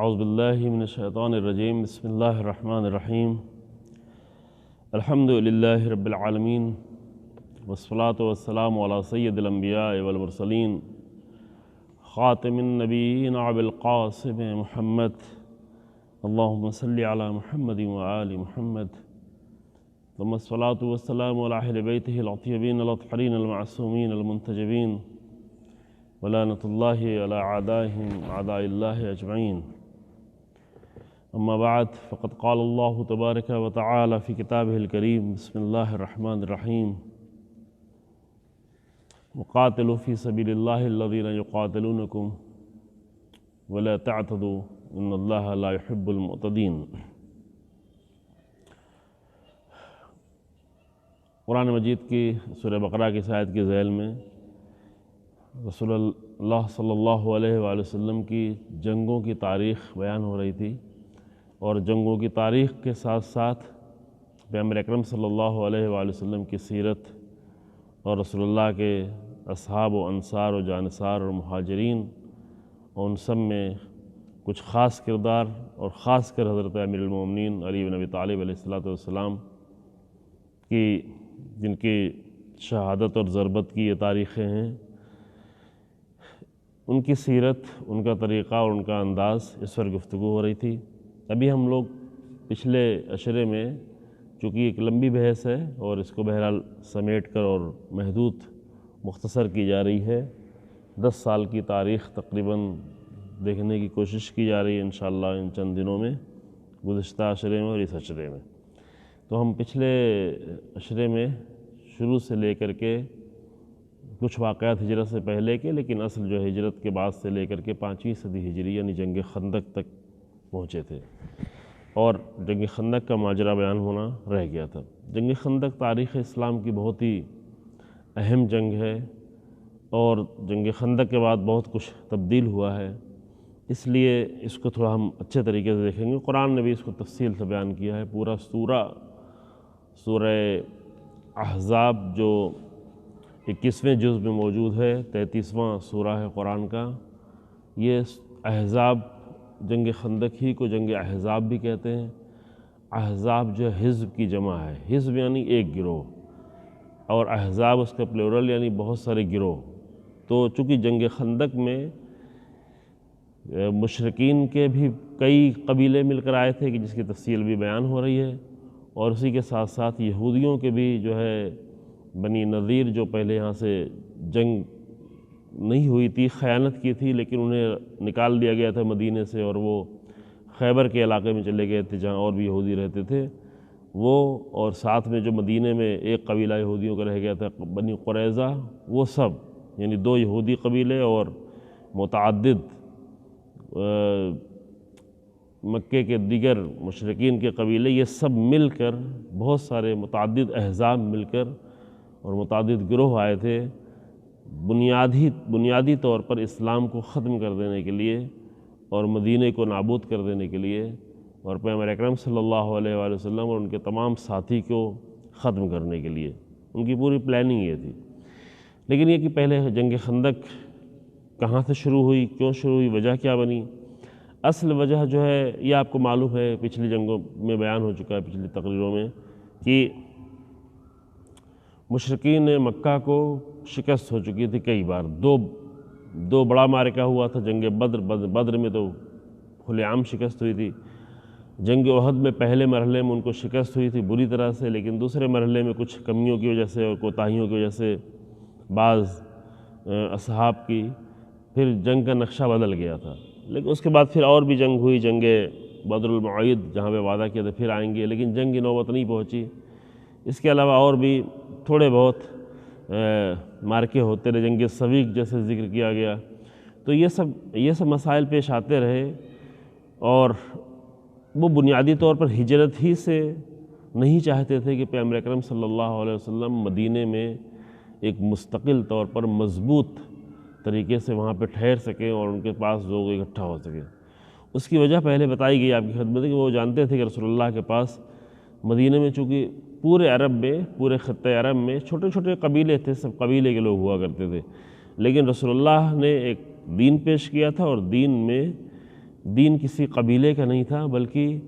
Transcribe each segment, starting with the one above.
اعوذ باللہ من الشیطان الرجیم بسم اللہ الرحمن الرحیم الحمد للہ رب العالمین والصلاة والسلام علی سید الانبیاء والمرسلین خاتم النبیین ابی القاسم محمد اللہم صلی علی محمد وآل محمد ثم الصلاة والسلام علی اہل بیتہ الاطیبین الاطہرین المعصومین المنتجبین ولعنۃ اللہ علی اعدائہم اعداء اللہ اجمعین اما بعد فقد قال اللہ تبارک و تعالی فی کتابہ الکریم بسم اللہ الرحمن الرحیم وقاتلوا فی سبیل اللہ الذین یقاتلونکم ولا تعتدوا ان اللہ لا يحب المعتدین۔ قرآن مجید کی سورہ بقرہ کی آیت کی ذیل میں رسول اللہ صلی اللہ علیہ وآلہ وسلم کی جنگوں کی تاریخ بیان ہو رہی تھی، اور جنگوں کی تاریخ کے ساتھ ساتھ پیغمبر اکرم صلی اللہ علیہ وآلہ وسلم کی سیرت اور رسول اللہ کے اصحاب و انصار و جانصار اور مہاجرین اور ان سب میں کچھ خاص کردار، اور خاص کر حضرت امیر المومنین علی بن ابی طالب علیہ السلام کی جن کی شہادت اور ضربت کی یہ تاریخیں ہیں، ان کی سیرت، ان کا طریقہ اور ان کا انداز، اس پر گفتگو ہو رہی تھی۔ ابھی ہم لوگ پچھلے عشرے میں، چونکہ ایک لمبی بحث ہے اور اس کو بہرحال سمیٹ کر اور محدود مختصر کی جا رہی ہے، 10 سال کی تاریخ تقریباً دیکھنے کی کوشش کی جا رہی ہے انشاءاللہ ان چند دنوں میں، گزشتہ عشرے میں اور اس عشرے میں۔ تو ہم پچھلے عشرے میں شروع سے لے کر کے کچھ واقعات ہجرت سے پہلے کے، لیکن اصل جو ہجرت کے بعد سے لے کر کے 5ویں صدی ہجری یعنی جنگ خندق تک پہنچے تھے، اور جنگ خندق کا ماجرا بیان ہونا رہ گیا تھا۔ جنگ خندق تاریخ اسلام کی بہت ہی اہم جنگ ہے، اور جنگ خندق کے بعد بہت کچھ تبدیل ہوا ہے، اس لیے اس کو تھوڑا ہم اچھے طریقے سے دیکھیں گے۔ قرآن نے بھی اس کو تفصیل سے بیان کیا ہے۔ پورا سورہ احزاب جو 21ویں جز میں موجود ہے، 33واں سورہ ہے قرآن کا، یہ احزاب جنگ خندق ہی کو جنگ احزاب بھی کہتے ہیں۔ احزاب جو حزب کی جمع ہے، حزب یعنی ایک گروہ، اور احزاب اس کا پلورل یعنی بہت سارے گروہ۔ تو چونکہ جنگ خندق میں مشرکین کے بھی کئی قبیلے مل کر آئے تھے کہ جس کی تفصیل بھی بیان ہو رہی ہے، اور اسی کے ساتھ ساتھ یہودیوں کے بھی جو ہے بنی نذیر جو پہلے یہاں سے جنگ نہیں ہوئی تھی، خیانت کی تھی، لیکن انہیں نکال دیا گیا تھا مدینے سے، اور وہ خیبر کے علاقے میں چلے گئے تھے جہاں اور بھی یہودی رہتے تھے وہ، اور ساتھ میں جو مدینے میں ایک قبیلہ یہودیوں کا رہ گیا تھا بنی قریظہ، وہ سب یعنی 2 یہودی قبیلے اور متعدد مکے کے دیگر مشرکین کے قبیلے، یہ سب مل کر بہت سارے متعدد احزاب مل کر اور متعدد گروہ آئے تھے بنیادی طور پر اسلام کو ختم کر دینے کے لیے اور مدینے کو نابود کر دینے کے لیے، اور پیغمبر اکرم صلی اللہ علیہ وآلہ وسلم اور ان کے تمام ساتھی کو ختم کرنے کے لیے۔ ان کی پوری پلاننگ یہ تھی۔ لیکن یہ کہ پہلے جنگ خندق کہاں سے شروع ہوئی، کیوں شروع ہوئی، وجہ کیا بنی؟ اصل وجہ جو ہے یہ آپ کو معلوم ہے، پچھلی جنگوں میں بیان ہو چکا ہے، پچھلی تقریروں میں، کہ مشرکین مکہ کو شکست ہو چکی تھی کئی بار۔ دو بڑا معرکہ ہوا تھا، جنگ بدر میں تو کھلے عام شکست ہوئی تھی، جنگ احد میں پہلے مرحلے میں ان کو شکست ہوئی تھی بری طرح سے، لیکن دوسرے مرحلے میں کچھ کمیوں کی وجہ سے اور کوتاہیوں کی وجہ سے بعض اصحاب کی پھر جنگ کا نقشہ بدل گیا تھا۔ لیکن اس کے بعد پھر اور بھی جنگ ہوئی، جنگ بدر الموعد، جہاں پہ وعدہ کیا تھا پھر آئیں گے، لیکن جنگ کی نوبت نہیں پہنچی۔ اس کے علاوہ اور بھی تھوڑے بہت مارکے ہوتے رہے، جنگ سویق جیسے ذکر کیا گیا۔ تو یہ سب مسائل پیش آتے رہے، اور وہ بنیادی طور پر ہجرت ہی سے نہیں چاہتے تھے کہ پیغمبر اکرم صلی اللہ علیہ وسلم مدینے میں ایک مستقل طور پر مضبوط طریقے سے وہاں پہ ٹھہر سکیں اور ان کے پاس لوگ اکٹھا ہو سکیں۔ اس کی وجہ پہلے بتائی گئی آپ کی خدمت کہ وہ جانتے تھے کہ رسول اللہ کے پاس مدینے میں، چونکہ پورے عرب میں، پورے خطہ عرب میں چھوٹے چھوٹے قبیلے تھے، سب قبیلے کے لوگ ہوا کرتے تھے، لیکن رسول اللہ نے ایک دین پیش کیا تھا، اور دین میں دین کسی قبیلے کا نہیں تھا، بلکہ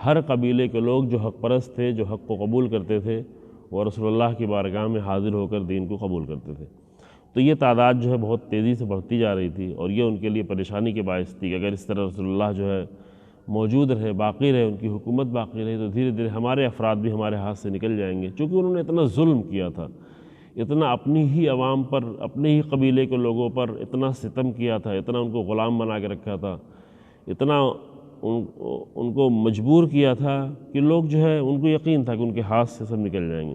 ہر قبیلے کے لوگ جو حق پرست تھے، جو حق کو قبول کرتے تھے، وہ رسول اللہ کی بارگاہ میں حاضر ہو کر دین کو قبول کرتے تھے۔ تو یہ تعداد جو ہے بہت تیزی سے بڑھتی جا رہی تھی، اور یہ ان کے لیے پریشانی کے باعث تھی کہ اگر اس طرح رسول اللہ جو ہے موجود رہے، باقی رہے، ان کی حکومت باقی رہے، تو دھیرے دھیرے ہمارے افراد بھی ہمارے ہاتھ سے نکل جائیں گے، چونکہ انہوں نے اتنا ظلم کیا تھا، اتنا اپنی ہی عوام پر، اپنے ہی قبیلے کے لوگوں پر اتنا ستم کیا تھا، اتنا ان کو غلام بنا کے رکھا تھا، اتنا ان کو مجبور کیا تھا کہ لوگ جو ہے ان کو یقین تھا کہ ان کے ہاتھ سے سب نکل جائیں گے۔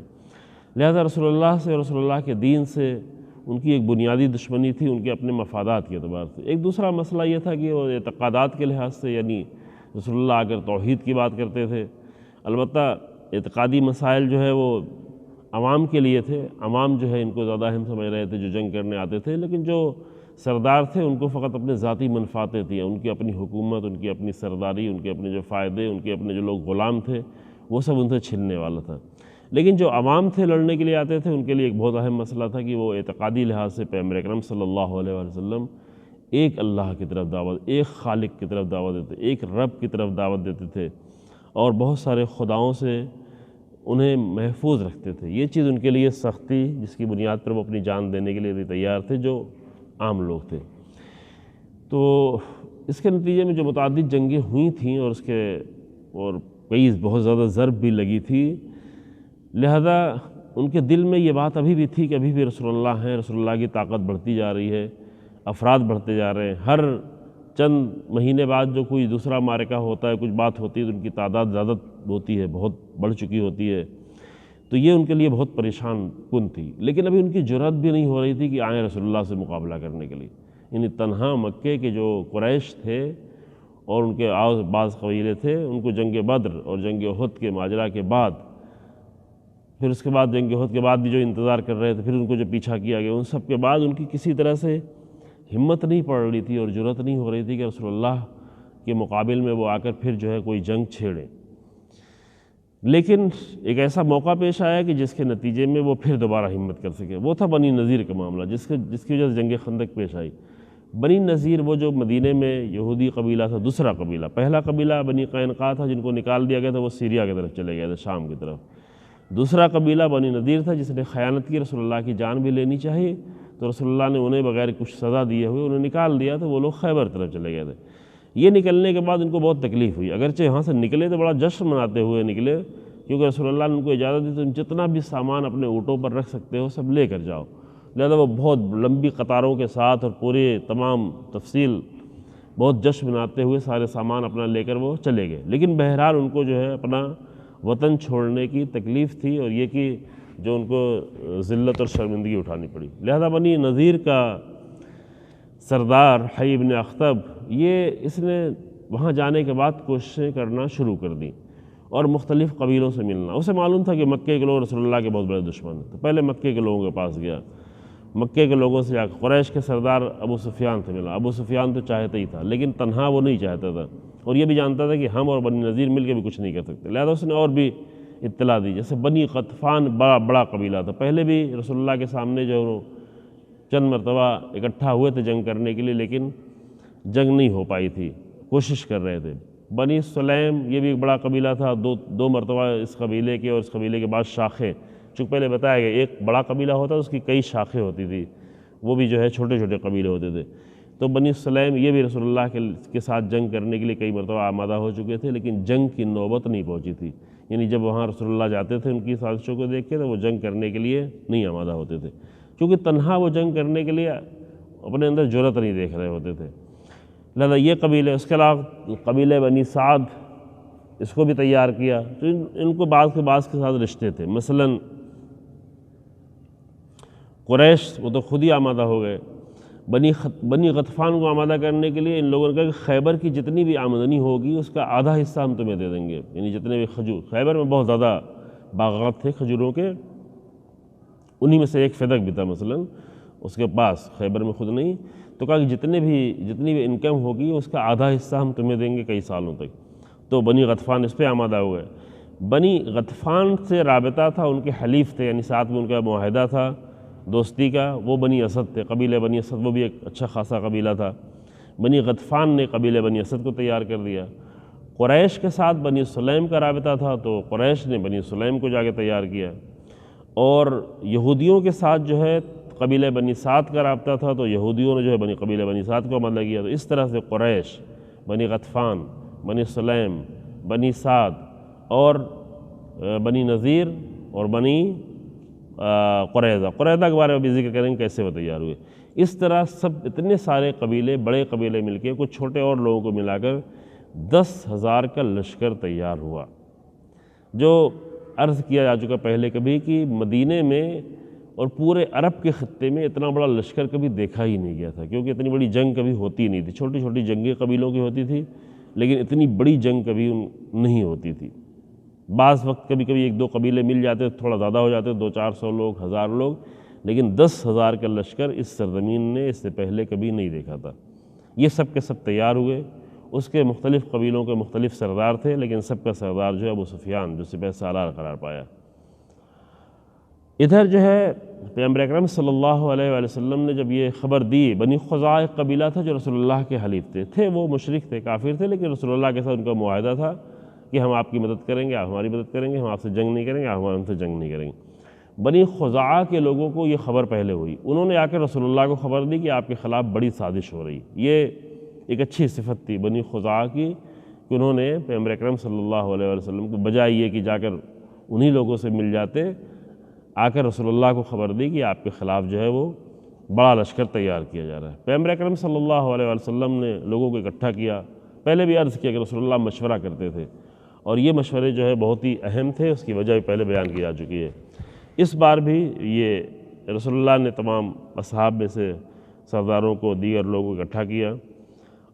لہذا رسول اللہ سے، رسول اللہ کے دین سے ان کی ایک بنیادی دشمنی تھی، ان کے اپنے مفادات کے اعتبار سے۔ ایک دوسرا مسئلہ یہ تھا کہ وہ اعتقادات کے لحاظ سے، یعنی رسول اللہ اگر توحید کی بات کرتے تھے، البتہ اعتقادی مسائل جو ہے وہ عوام کے لیے تھے، عوام جو ہے ان کو زیادہ اہم سمجھ رہے تھے جو جنگ کرنے آتے تھے، لیکن جو سردار تھے ان کو فقط اپنے ذاتی منفعتیں تھیں، ان کی اپنی حکومت، ان کی اپنی سرداری، ان کے اپنے جو فائدے، ان کے اپنے جو لوگ غلام تھے، وہ سب ان سے چھننے والا تھا۔ لیکن جو عوام تھے لڑنے کے لیے آتے تھے، ان کے لیے ایک بہت اہم مسئلہ تھا کہ وہ اعتقادی لحاظ سے پیغمبر اکرم صلی اللہ علیہ وآلہ وسلم ایک اللہ کی طرف دعوت، ایک خالق کی طرف دعوت دیتے، ایک رب کی طرف دعوت دیتے تھے، اور بہت سارے خداؤں سے انہیں محفوظ رکھتے تھے۔ یہ چیز ان کے لیے سخت تھی، جس کی بنیاد پر وہ اپنی جان دینے کے لیے بھی تیار تھے، جو عام لوگ تھے۔ تو اس کے نتیجے میں جو متعدد جنگیں ہوئی تھیں، اور کئی بہت زیادہ ضرب بھی لگی تھی، لہذا ان کے دل میں یہ بات ابھی بھی تھی کہ ابھی بھی رسول اللہ ہیں، رسول اللہ کی طاقت بڑھتی جا رہی ہے، افراد بڑھتے جا رہے ہیں، ہر چند مہینے بعد جو کوئی دوسرا معرکہ ہوتا ہے، کچھ بات ہوتی ہے تو ان کی تعداد زیادہ ہوتی ہے، بہت بڑھ چکی ہوتی ہے، تو یہ ان کے لیے بہت پریشان کن تھی۔ لیکن ابھی ان کی جرأت بھی نہیں ہو رہی تھی کہ آئیں رسول اللہ سے مقابلہ کرنے کے لیے، یعنی تنہا مکے کے جو قریش تھے اور ان کے بعض قبیلے تھے، ان کو جنگ بدر اور جنگ احد کے ماجرا کے بعد، پھر اس کے بعد جنگ احد کے بعد بھی جو انتظار کر رہے تھے، پھر ان کو جو پیچھا کیا گیا، ان سب کے بعد ان کی کسی طرح سے ہمت نہیں پڑ رہی تھی اور جرأت نہیں ہو رہی تھی کہ رسول اللہ کے مقابل میں وہ آ کر پھر جو ہے کوئی جنگ چھیڑیں۔ لیکن ایک ایسا موقع پیش آیا کہ جس کے نتیجے میں وہ پھر دوبارہ ہمت کر سکے، وہ تھا بنی نذیر کا معاملہ، جس کی وجہ سے جنگ خندق پیش آئی۔ بنی نذیر وہ جو مدینے میں یہودی قبیلہ تھا، دوسرا قبیلہ، پہلا قبیلہ بنی قینقاع تھا جن کو نکال دیا گیا تھا، وہ سیریا کی طرف چلے گئے تھے، شام کی طرف۔ دوسرا قبیلہ بنی نذیر تھا جس نے خیانت کی، رسول اللہ کی جان بھی لینی چاہیے، تو رسول اللہ نے انہیں بغیر کچھ سزا دیے ہوئے انہیں نکال دیا، تو وہ لوگ خیبر طرف چلے گئے تھے۔ یہ نکلنے کے بعد ان کو بہت تکلیف ہوئی، اگرچہ یہاں سے نکلے تو بڑا جشن مناتے ہوئے نکلے، کیونکہ رسول اللہ نے ان کو اجازت دی تم جتنا بھی سامان اپنے اونٹوں پر رکھ سکتے ہو سب لے کر جاؤ، لہذا وہ بہت لمبی قطاروں کے ساتھ اور پورے تمام تفصیل بہت جشن مناتے ہوئے سارے سامان اپنا لے کر وہ چلے گئے۔ لیکن بہرحال ان کو جو ہے اپنا وطن چھوڑنے کی تکلیف تھی، اور یہ کہ جو ان کو ذلت اور شرمندگی اٹھانی پڑی۔ لہذا بنی نذیر کا سردار حی بن اخطب، اس نے وہاں جانے کے بعد کوششیں کرنا شروع کر دیں اور مختلف قبیلوں سے ملنا۔ اسے معلوم تھا کہ مکے کے لوگ رسول اللہ کے بہت بڑے دشمن ہیں، تو پہلے مکے کے لوگوں کے پاس گیا، مکے کے لوگوں سے جا کے قریش کے سردار ابو سفیان سے ملا۔ ابو سفیان تو چاہتا ہی تھا، لیکن تنہا وہ نہیں چاہتا تھا، اور یہ بھی جانتا تھا کہ ہم اور بنی نذیر مل کے بھی کچھ نہیں کر سکتے، لہذا اس نے اور بھی اطلاع دی۔ جیسے بنی غطفان بڑا قبیلہ تھا، پہلے بھی رسول اللہ کے سامنے جو چند مرتبہ اکٹھا ہوئے تھے جنگ کرنے کے لیے، لیکن جنگ نہیں ہو پائی تھی، کوشش کر رہے تھے۔ بنی سلیم یہ بھی ایک بڑا قبیلہ تھا، دو مرتبہ اس قبیلے کے اور اس قبیلے کے بعد شاخیں، چونکہ پہلے بتایا گیا ایک بڑا قبیلہ ہوتا اس کی کئی شاخیں ہوتی تھی، وہ بھی جو ہے چھوٹے چھوٹے قبیلے ہوتے تھے۔ تو بنی سلیم یہ بھی رسول اللہ کے ساتھ جنگ کرنے کے لیے کئی مرتبہ آمادہ ہو چکے تھے، لیکن جنگ کی نوبت نہیں پہنچی تھی، یعنی جب وہاں رسول اللہ جاتے تھے ان کی سازشوں کو دیکھ کے تو وہ جنگ کرنے کے لیے نہیں آمادہ ہوتے تھے، کیونکہ تنہا وہ جنگ کرنے کے لیے اپنے اندر جرأت نہیں دیکھ رہے ہوتے تھے۔ لہذا یہ قبیلے، اس کے علاوہ قبیلے بنی سعد، اس کو بھی تیار کیا، تو ان کو بعض کے ساتھ رشتے تھے۔ مثلاً قریش وہ تو خود ہی آمادہ ہو گئے، بنی غطفان کو آمادہ کرنے کے لیے ان لوگوں نے کہا کہ خیبر کی جتنی بھی آمدنی ہوگی اس کا آدھا حصہ ہم تمہیں دے دیں گے، یعنی جتنے بھی کھجور، خیبر میں بہت زیادہ باغات تھے کھجوروں کے، انہی میں سے ایک فدق بھی تھا مثلاً اس کے پاس، خیبر میں خود نہیں، تو کہا کہ جتنی بھی انکم ہوگی اس کا آدھا حصہ ہم تمہیں دیں گے کئی سالوں تک۔ تو بنی غطفان اس پہ آمادہ ہو گئے۔ بنی غطفان سے رابطہ تھا، ان کے حلیف تھے، یعنی ساتھ میں ان کا معاہدہ تھا دوستی کا، وہ بنی اسد تھے، قبیلہ بنی اسد، وہ بھی ایک اچھا خاصا قبیلہ تھا۔ بنی غطفان نے قبیلہ بنی اسد کو تیار کر دیا، قریش کے ساتھ بنی سلیم کا رابطہ تھا تو قریش نے بنی سلیم کو جا کے تیار کیا، اور یہودیوں کے ساتھ جو ہے قبیلہ بنی سعد کا رابطہ تھا تو یہودیوں نے جو ہے قبیلہ بنی سعد کو عمل کیا۔ تو اس طرح سے قریش، بنی غطفان، بنی سلیم، بنی سعد اور بنی نذیر اور بنی قریظہ کے بارے میں بھی ذکر کریں کیسے وہ تیار ہوئے۔ اس طرح سب اتنے سارے قبیلے، بڑے قبیلے مل کے کچھ چھوٹے اور لوگوں کو ملا کر 10,000 کا لشکر تیار ہوا، جو عرض کیا جا چکا پہلے کبھی کہ مدینے میں اور پورے عرب کے خطے میں اتنا بڑا لشکر کبھی دیکھا ہی نہیں گیا تھا، کیونکہ اتنی بڑی جنگ کبھی ہوتی نہیں تھی، چھوٹی چھوٹی جنگیں قبیلوں کی ہوتی تھی لیکن اتنی بڑی جنگ کبھی نہیں ہوتی تھی۔ بعض وقت کبھی کبھی 1-2 قبیلے مل جاتے، تھوڑا زیادہ ہو جاتے، 200-400 لوگ، 1000 لوگ، لیکن 10,000 کا لشکر اس سرزمین نے اس سے پہلے کبھی نہیں دیکھا تھا۔ یہ سب کے سب تیار ہوئے، اس کے مختلف قبیلوں کے مختلف سردار تھے، لیکن سب کا سردار جو ہے ابو سفیان جو سپہ سالار قرار پایا۔ ادھر جو ہے پیغمبر اکرم صلی اللہ علیہ وآلہ وسلم نے جب یہ خبر دی، بنی خزاعہ ایک قبیلہ تھا جو رسول اللہ کے حلیف تھے، وہ مشرک تھے، کافر تھے، لیکن رسول اللہ کے ساتھ ان کا معاہدہ تھا کہ ہم آپ کی مدد کریں گے، آپ ہماری مدد کریں گے، ہم آپ سے جنگ نہیں کریں گے، آپ ہم سے جنگ نہیں کریں گے۔ بنی خزاعہ کے لوگوں کو یہ خبر پہلے ہوئی، انہوں نے آ کے رسول اللہ کو خبر دی کہ آپ کے خلاف بڑی سازش ہو رہی۔ یہ ایک اچھی صفت تھی بنی خزاعہ کی کہ انہوں نے پیغمبر اکرم صلی اللہ علیہ وسلم کو بجائے یہ کہ جا کر انہی لوگوں سے مل جاتے، آ کر رسول اللہ کو خبر دی کہ آپ کے خلاف جو ہے وہ بڑا لشکر تیار کیا جا رہا ہے۔ پیغمبر اکرم صلی اللہ علیہ وسلم نے لوگوں کو اکٹھا کیا، پہلے بھی عرض کیا کہ رسول اللہ مشورہ کرتے تھے اور یہ مشورے جو ہے بہت ہی اہم تھے، اس کی وجہ بھی پہلے بیان کی جا چکی ہے۔ اس بار بھی یہ رسول اللہ نے تمام اصحاب میں سے سرداروں کو، دیگر لوگوں کو اکٹھا کیا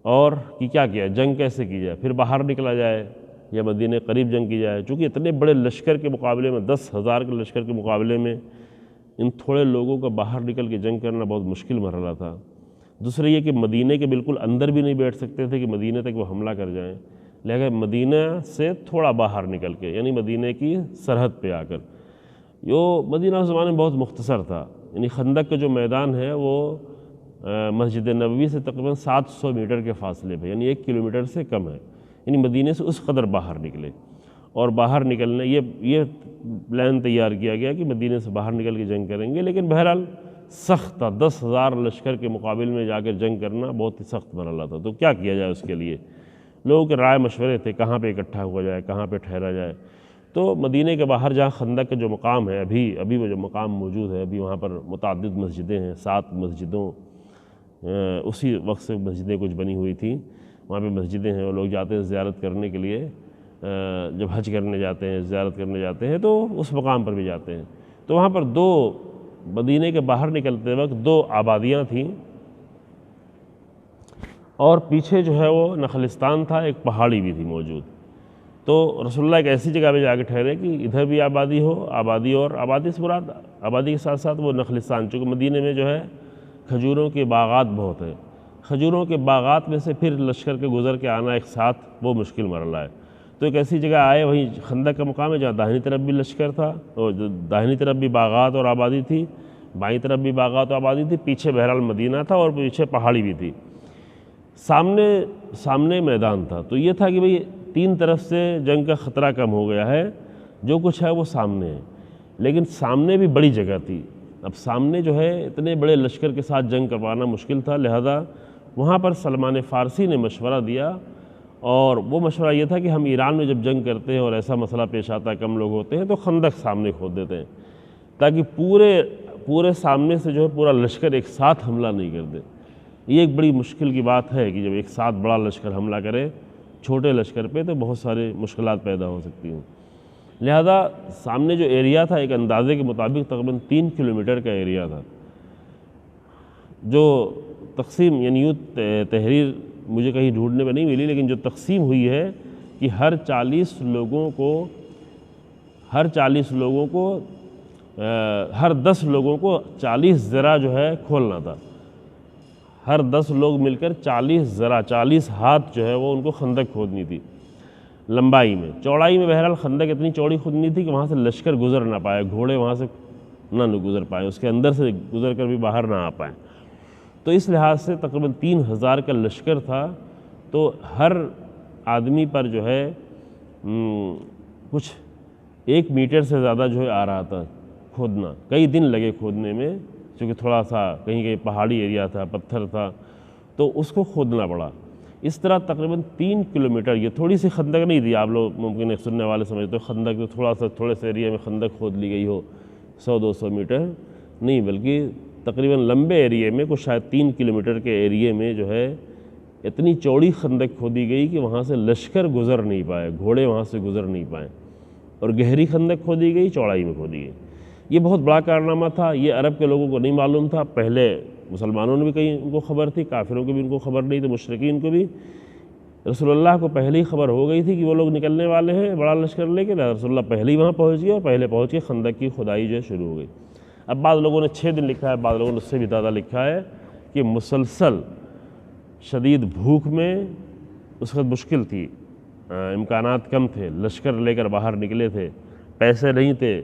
اور کیا کیا، جنگ کیسے کی جائے، پھر باہر نکلا جائے یا مدینے قریب جنگ کی جائے، چونکہ اتنے بڑے لشکر کے مقابلے میں 10,000 کے لشکر کے مقابلے میں ان تھوڑے لوگوں کا باہر نکل کے جنگ کرنا بہت مشکل مرحلہ تھا۔ دوسرے یہ کہ مدینے کے بالکل اندر بھی نہیں بیٹھ سکتے تھے کہ مدینے تک وہ حملہ کر جائیں، لہذا مدینہ سے تھوڑا باہر نکل کے، یعنی مدینے کی سرحد پہ آ کر، مدینہ اس زمانے میں بہت مختصر تھا، یعنی خندق کا جو میدان ہے وہ مسجد نبوی سے تقریباً 700 میٹر کے فاصلے پہ، یعنی 1 کلومیٹر سے کم ہے، یعنی مدینے سے اس قدر باہر نکلے، اور باہر نکلنے یہ پلان تیار کیا گیا کہ مدینے سے باہر نکل کے جنگ کریں گے، لیکن بہرحال سخت تھا، 10,000 لشکر کے مقابل میں جا کر جنگ کرنا بہت ہی سخت مرحلہ تھا۔ تو کیا کیا جائے اس کے لیے، لوگوں کے رائے مشورے تھے، کہاں پہ اکٹھا ہوا جائے، کہاں پہ ٹھہرا جائے۔ تو مدینے کے باہر جہاں خندق کا جو مقام ہے، ابھی وہ جو مقام موجود ہے، ابھی وہاں پر متعدد مسجدیں ہیں، 7 مسجدوں، اسی وقت سے مسجدیں کچھ بنی ہوئی تھیں، وہاں پہ مسجدیں ہیں، اور لوگ جاتے ہیں زیارت کرنے کے لیے، جب حج کرنے جاتے ہیں، زیارت کرنے جاتے ہیں تو اس مقام پر بھی جاتے ہیں۔ تو وہاں پر مدینے کے باہر نکلتے وقت 2 آبادیاں تھیں، اور پیچھے جو ہے وہ نخلستان تھا، ایک پہاڑی بھی تھی موجود۔ تو رسول اللہ ایک ایسی جگہ پہ جا کے ٹھہرے کہ ادھر بھی آبادی ہو، اور آبادی سے مراد آبادی کے ساتھ ساتھ وہ نخلستان، چونکہ مدینے میں جو ہے کھجوروں کے باغات بہت ہیں، کھجوروں کے باغات میں سے پھر لشکر کے گزر کے آنا ایک ساتھ وہ مشکل مرحلہ ہے۔ تو ایک ایسی جگہ آئے، وہیں خندق کا مقام ہے جہاں داہنی طرف بھی لشکر تھا، اور داہنی طرف بھی باغات اور آبادی تھی، بائیں طرف بھی باغات اور آبادی تھی، پیچھے بہرحال مدینہ تھا اور پیچھے پہاڑی بھی تھی، سامنے میدان تھا۔ تو یہ تھا کہ بھئی 3 طرف سے جنگ کا خطرہ کم ہو گیا ہے، جو کچھ ہے وہ سامنے ہے، لیکن سامنے بھی بڑی جگہ تھی۔ اب سامنے جو ہے اتنے بڑے لشکر کے ساتھ جنگ کروانا مشکل تھا، لہذا وہاں پر سلمان فارسی نے مشورہ دیا، اور وہ مشورہ یہ تھا کہ ہم ایران میں جب جنگ کرتے ہیں اور ایسا مسئلہ پیش آتا ہے، کم لوگ ہوتے ہیں، تو خندق سامنے کھود دیتے ہیں تاکہ پورے سامنے سے جو ہے پورا لشکر ایک ساتھ حملہ نہیں کر دے۔ یہ ایک بڑی مشکل کی بات ہے کہ جب ایک ساتھ بڑا لشکر حملہ کرے چھوٹے لشکر پہ تو بہت سارے مشکلات پیدا ہو سکتی ہیں، لہذا سامنے جو ایریا تھا ایک اندازے کے مطابق تقریباً 3 کلومیٹر کا ایریا تھا، جو تقسیم، یعنی یوں تحریر مجھے کہیں ڈھونڈنے میں نہیں ملی، لیکن جو تقسیم ہوئی ہے کہ ہر 40 لوگوں کو ہر 10 لوگوں کو 40 ذرا جو ہے کھولنا تھا، ہر 10 لوگ مل کر 40 ذرا، 40 ہاتھ جو ہے وہ ان کو خندق کھودنی تھی لمبائی میں۔ چوڑائی میں بہرحال خندق اتنی چوڑی کھودنی تھی کہ وہاں سے لشکر گزر نہ پائے، گھوڑے وہاں سے نہ گزر پائیں، اس کے اندر سے گزر کر بھی باہر نہ آ پائیں۔ تو اس لحاظ سے تقریباً 3000 کا لشکر تھا، تو ہر آدمی پر جو ہے کچھ 1 میٹر سے زیادہ جو ہے آ رہا تھا کھودنا، کئی دن لگے کھودنے میں، چونکہ تھوڑا سا کہیں کہیں پہاڑی ایریا تھا، پتھر تھا، تو اس کو کھودنا پڑا۔ اس طرح تقریباً 3 کلومیٹر، یہ تھوڑی سی خندق نہیں تھی، آپ لوگ ممکن ہے سننے والے سمجھتے ہو خندق تو تھوڑے سے ایریا میں خندق کھود لی گئی ہو 100-200 میٹر، نہیں، بلکہ تقریباً لمبے ایریے میں، کچھ شاید 3 کلومیٹر کے ایریے میں جو ہے اتنی چوڑی خندق کھودی گئی کہ وہاں سے لشکر گزر نہیں پائے، گھوڑے وہاں سے گزر نہیں پائے، اور گہری خندق کھودی گئی، چوڑائی میں کھودی گئی۔ یہ بہت بڑا کارنامہ تھا، یہ عرب کے لوگوں کو نہیں معلوم تھا، پہلے مسلمانوں نے بھی کہیں ان کو خبر تھی، کافروں کو بھی ان کو خبر نہیں تھی، مشرکین کو بھی۔ رسول اللہ کو پہلے ہی خبر ہو گئی تھی کہ وہ لوگ نکلنے والے ہیں بڑا لشکر لے کے، رسول اللہ پہلے ہی وہاں پہنچ گئے، اور پہلے پہنچ کے خندق کی کھدائی جو ہے شروع ہو گئی۔ اب بعض لوگوں نے 6 دن لکھا ہے، بعض لوگوں نے اس سے بھی زیادہ لکھا ہے کہ مسلسل شدید بھوک میں، اس وقت مشکل تھی، امکانات کم تھے، لشکر لے کر باہر نکلے تھے، پیسے نہیں تھے،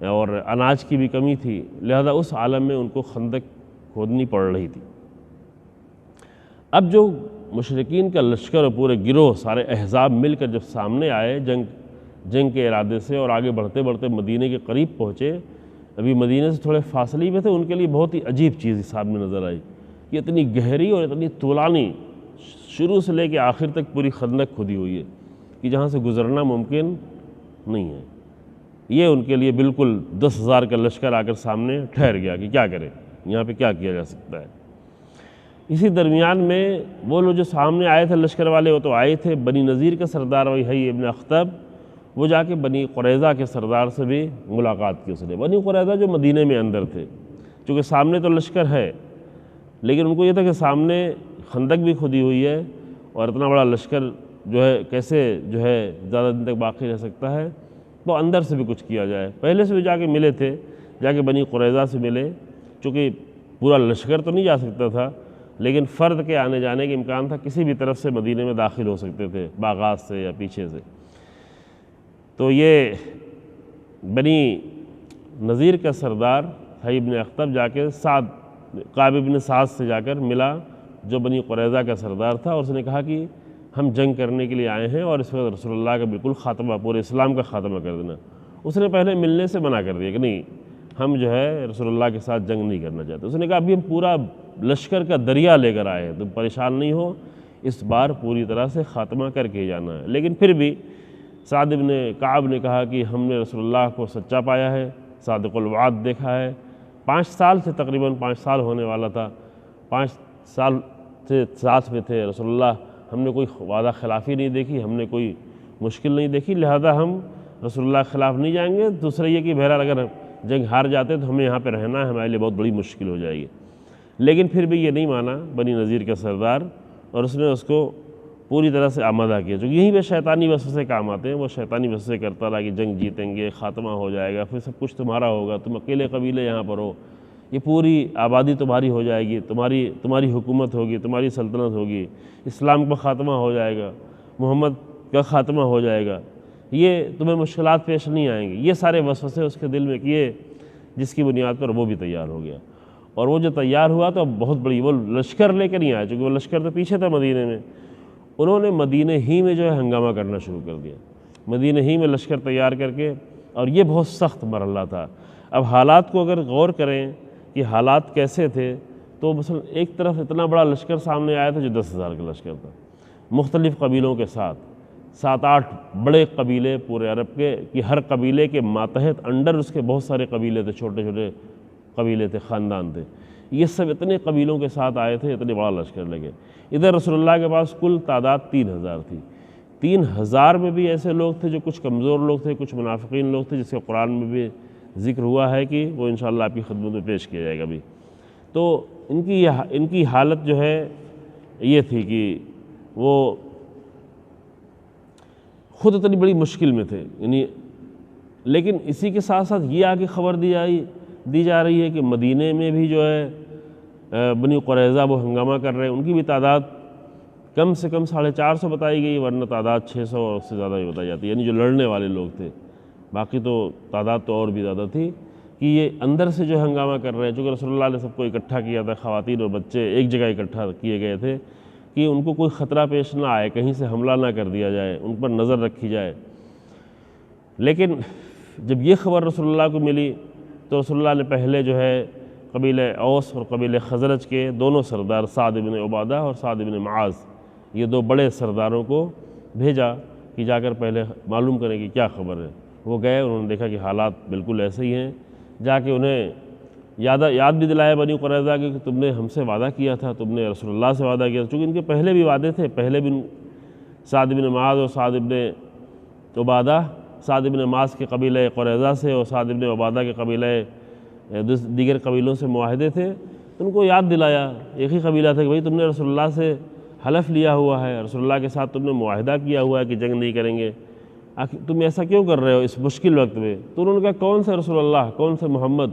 اور اناج کی بھی کمی تھی، لہذا اس عالم میں ان کو خندق کھودنی پڑ رہی تھی۔ اب جو مشرکین کا لشکر اور پورے گروہ، سارے احزاب مل کر جب سامنے آئے جنگ کے ارادے سے، اور آگے بڑھتے بڑھتے مدینے کے قریب پہنچے، ابھی مدینے سے تھوڑے فاصلے میں تھے، ان کے لیے بہت ہی عجیب چیز سامنے نظر آئی کہ اتنی گہری اور اتنی طولانی، شروع سے لے کے آخر تک پوری خندق کھدی ہوئی ہے کہ جہاں سے گزرنا ممکن نہیں ہے۔ یہ ان کے لیے بالکل 10,000 کا لشکر آ کر سامنے ٹھہر گیا کہ کیا کریں، یہاں پہ کیا کیا جا سکتا ہے۔ اسی درمیان میں وہ لوگ جو سامنے آئے تھے لشکر والے، وہ تو آئے تھے، بنی نذیر کا سردار وحی ابن اخطب، وہ جا کے بنی قریظہ کے سردار سے بھی ملاقات کی اس نے۔ بنی قریظہ جو مدینے میں اندر تھے، چونکہ سامنے تو لشکر ہے، لیکن ان کو یہ تھا کہ سامنے خندق بھی کھدی ہوئی ہے، اور اتنا بڑا لشکر جو ہے کیسے جو ہے زیادہ دن تک باقی رہ سکتا ہے، تو اندر سے بھی کچھ کیا جائے۔ پہلے سے بھی جا کے ملے تھے، جا کے بنی قریظہ سے ملے، چونکہ پورا لشکر تو نہیں جا سکتا تھا، لیکن فرد کے آنے جانے کے امکان تھا، کسی بھی طرف سے مدینے میں داخل ہو سکتے تھے، باغات سے یا پیچھے سے۔ تو یہ بنی نذیر کا سردار حی ابن اخطب جا کے کعب ابن سعد سے جا کر ملا، جو بنی قریظہ کا سردار تھا، اور اس نے کہا کہ ہم جنگ کرنے کے لیے آئے ہیں، اور اس وقت رسول اللہ کا بالکل خاتمہ، پورے اسلام کا خاتمہ کر دینا۔ اس نے پہلے ملنے سے منع کر دیا کہ نہیں، ہم جو ہے رسول اللہ کے ساتھ جنگ نہیں کرنا چاہتے۔ اس نے کہا ابھی ہم پورا لشکر کا دریا لے کر آئے ہیں، تم پریشان نہیں ہو، اس بار پوری طرح سے خاتمہ کر کے جانا ہے۔ لیکن پھر بھی سعد ابن کعب نے کہا کہ ہم نے رسول اللہ کو سچا پایا ہے، صادق الوعد دیکھا ہے، 5 سال سے، تقریباً 5 سال ہونے والا تھا، 5 سال سے ساتھ میں تھے رسول اللہ، ہم نے کوئی وعدہ خلافی نہیں دیکھی، ہم نے کوئی مشکل نہیں دیکھی، لہذا ہم رسول اللہ کے خلاف نہیں جائیں گے۔ دوسرا یہ کہ بہرحال اگر جنگ ہار جاتے تو ہمیں یہاں پہ رہنا ہے، ہمارے لیے بہت بڑی مشکل ہو جائے گی۔ لیکن پھر بھی یہ نہیں مانا بنی نذیر کا سردار، اور اس نے اس کو پوری طرح سے آمادہ کیا، چونکہ یہیں پہ شیطانی وسوسے کام آتے ہیں۔ وہ شیطانی وسوسے کرتا رہا کہ جنگ جیتیں گے، خاتمہ ہو جائے گا، پھر سب کچھ تمہارا ہوگا، تم اکیلے قبیلے یہاں پر ہو، یہ پوری آبادی تمہاری ہو جائے گی، تمہاری حکومت ہوگی، تمہاری سلطنت ہوگی، اسلام کا خاتمہ ہو جائے گا، محمد کا خاتمہ ہو جائے گا، یہ تمہیں مشکلات پیش نہیں آئیں گی۔ یہ سارے وسوسے اس کے دل میں کیے، جس کی بنیاد پر وہ بھی تیار ہو گیا، اور وہ جو تیار ہوا تو بہت بڑی، وہ لشکر لے کے نہیں آیا، چونکہ وہ لشکر تو پیچھے تھا مدینے میں، انہوں نے مدینہ ہی میں جو ہے ہنگامہ کرنا شروع کر دیا، مدینہ ہی میں لشکر تیار کر کے، اور یہ بہت سخت مرحلہ تھا۔ اب حالات کو اگر غور کریں کہ حالات کیسے تھے، تو مثلا ایک طرف اتنا بڑا لشکر سامنے آیا تھا جو 10,000 کا لشکر تھا، مختلف قبیلوں کے ساتھ، 7-8 بڑے قبیلے پورے عرب کے، کہ ہر قبیلے کے ماتحت انڈر اس کے بہت سارے قبیلے تھے، چھوٹے چھوٹے قبیلے تھے، خاندان تھے، یہ سب اتنے قبیلوں کے ساتھ آئے تھے، اتنے بڑا لشکر لگے۔ ادھر رسول اللہ کے پاس کل تعداد 3,000 تھی، 3,000 میں بھی ایسے لوگ تھے جو کچھ کمزور لوگ تھے، کچھ منافقین لوگ تھے، جس کے قرآن میں بھی ذکر ہوا ہے کہ وہ انشاءاللہ آپ کی خدمت میں پیش کیا جائے گا بھی۔ تو ان کی حالت جو ہے یہ تھی کہ وہ خود اتنی بڑی مشکل میں تھے، یعنی، لیکن اسی کے ساتھ ساتھ یہ آگے خبر دی جا رہی ہے کہ مدینے میں بھی جو ہے بنی قریظہ وہ ہنگامہ کر رہے ہیں، ان کی بھی تعداد کم سے کم 450 بتائی گئی، ورنہ تعداد 600 اور اس سے زیادہ بھی بتائی جاتی ہے، یعنی جو لڑنے والے لوگ تھے، باقی تو تعداد تو اور بھی زیادہ تھی، کہ یہ اندر سے جو ہنگامہ کر رہے ہیں، چونکہ رسول اللہ نے سب کو اکٹھا کیا تھا، خواتین اور بچے ایک جگہ اکٹھا کیے گئے تھے کہ ان کو کوئی خطرہ پیش نہ آئے، کہیں سے حملہ نہ کر دیا جائے، ان پر نظر رکھی جائے۔ لیکن جب یہ خبر رسول اللہ کو ملی تو رسول اللہ نے پہلے جو ہے قبیلہ اوس اور قبیلہ خزرج کے دونوں سردار سعد بن عبادہ اور سعد بن معاذ، یہ دو بڑے سرداروں کو بھیجا کہ جا کر پہلے معلوم کریں کہ کیا خبر ہے۔ وہ گئے، انہوں نے دیکھا کہ حالات بالکل ایسے ہی ہیں، جا کے انہیں یاد بھی دلایا بنی قریظہ کہ تم نے ہم سے وعدہ کیا تھا، تم نے رسول اللہ سے وعدہ کیا تھا، چونکہ ان کے پہلے بھی وعدے تھے، پہلے بھی سعد بن معاذ اور سعد بن عبادہ، سعد بن معاذ کے قبیلہ قریظہ سے اور سعد بن عبادہ کے قبیلہ دیگر قبیلوں سے معاہدے تھے، ان کو یاد دلایا، ایک ہی قبیلہ تھا کہ بھئی تم نے رسول اللہ سے حلف لیا ہوا ہے، رسول اللہ کے ساتھ تم نے معاہدہ کیا ہوا ہے کہ جنگ نہیں کریں گے، تم ایسا کیوں کر رہے ہو اس مشکل وقت میں؟ تو انہوں نے کہا کون سے رسول اللہ، کون سے محمد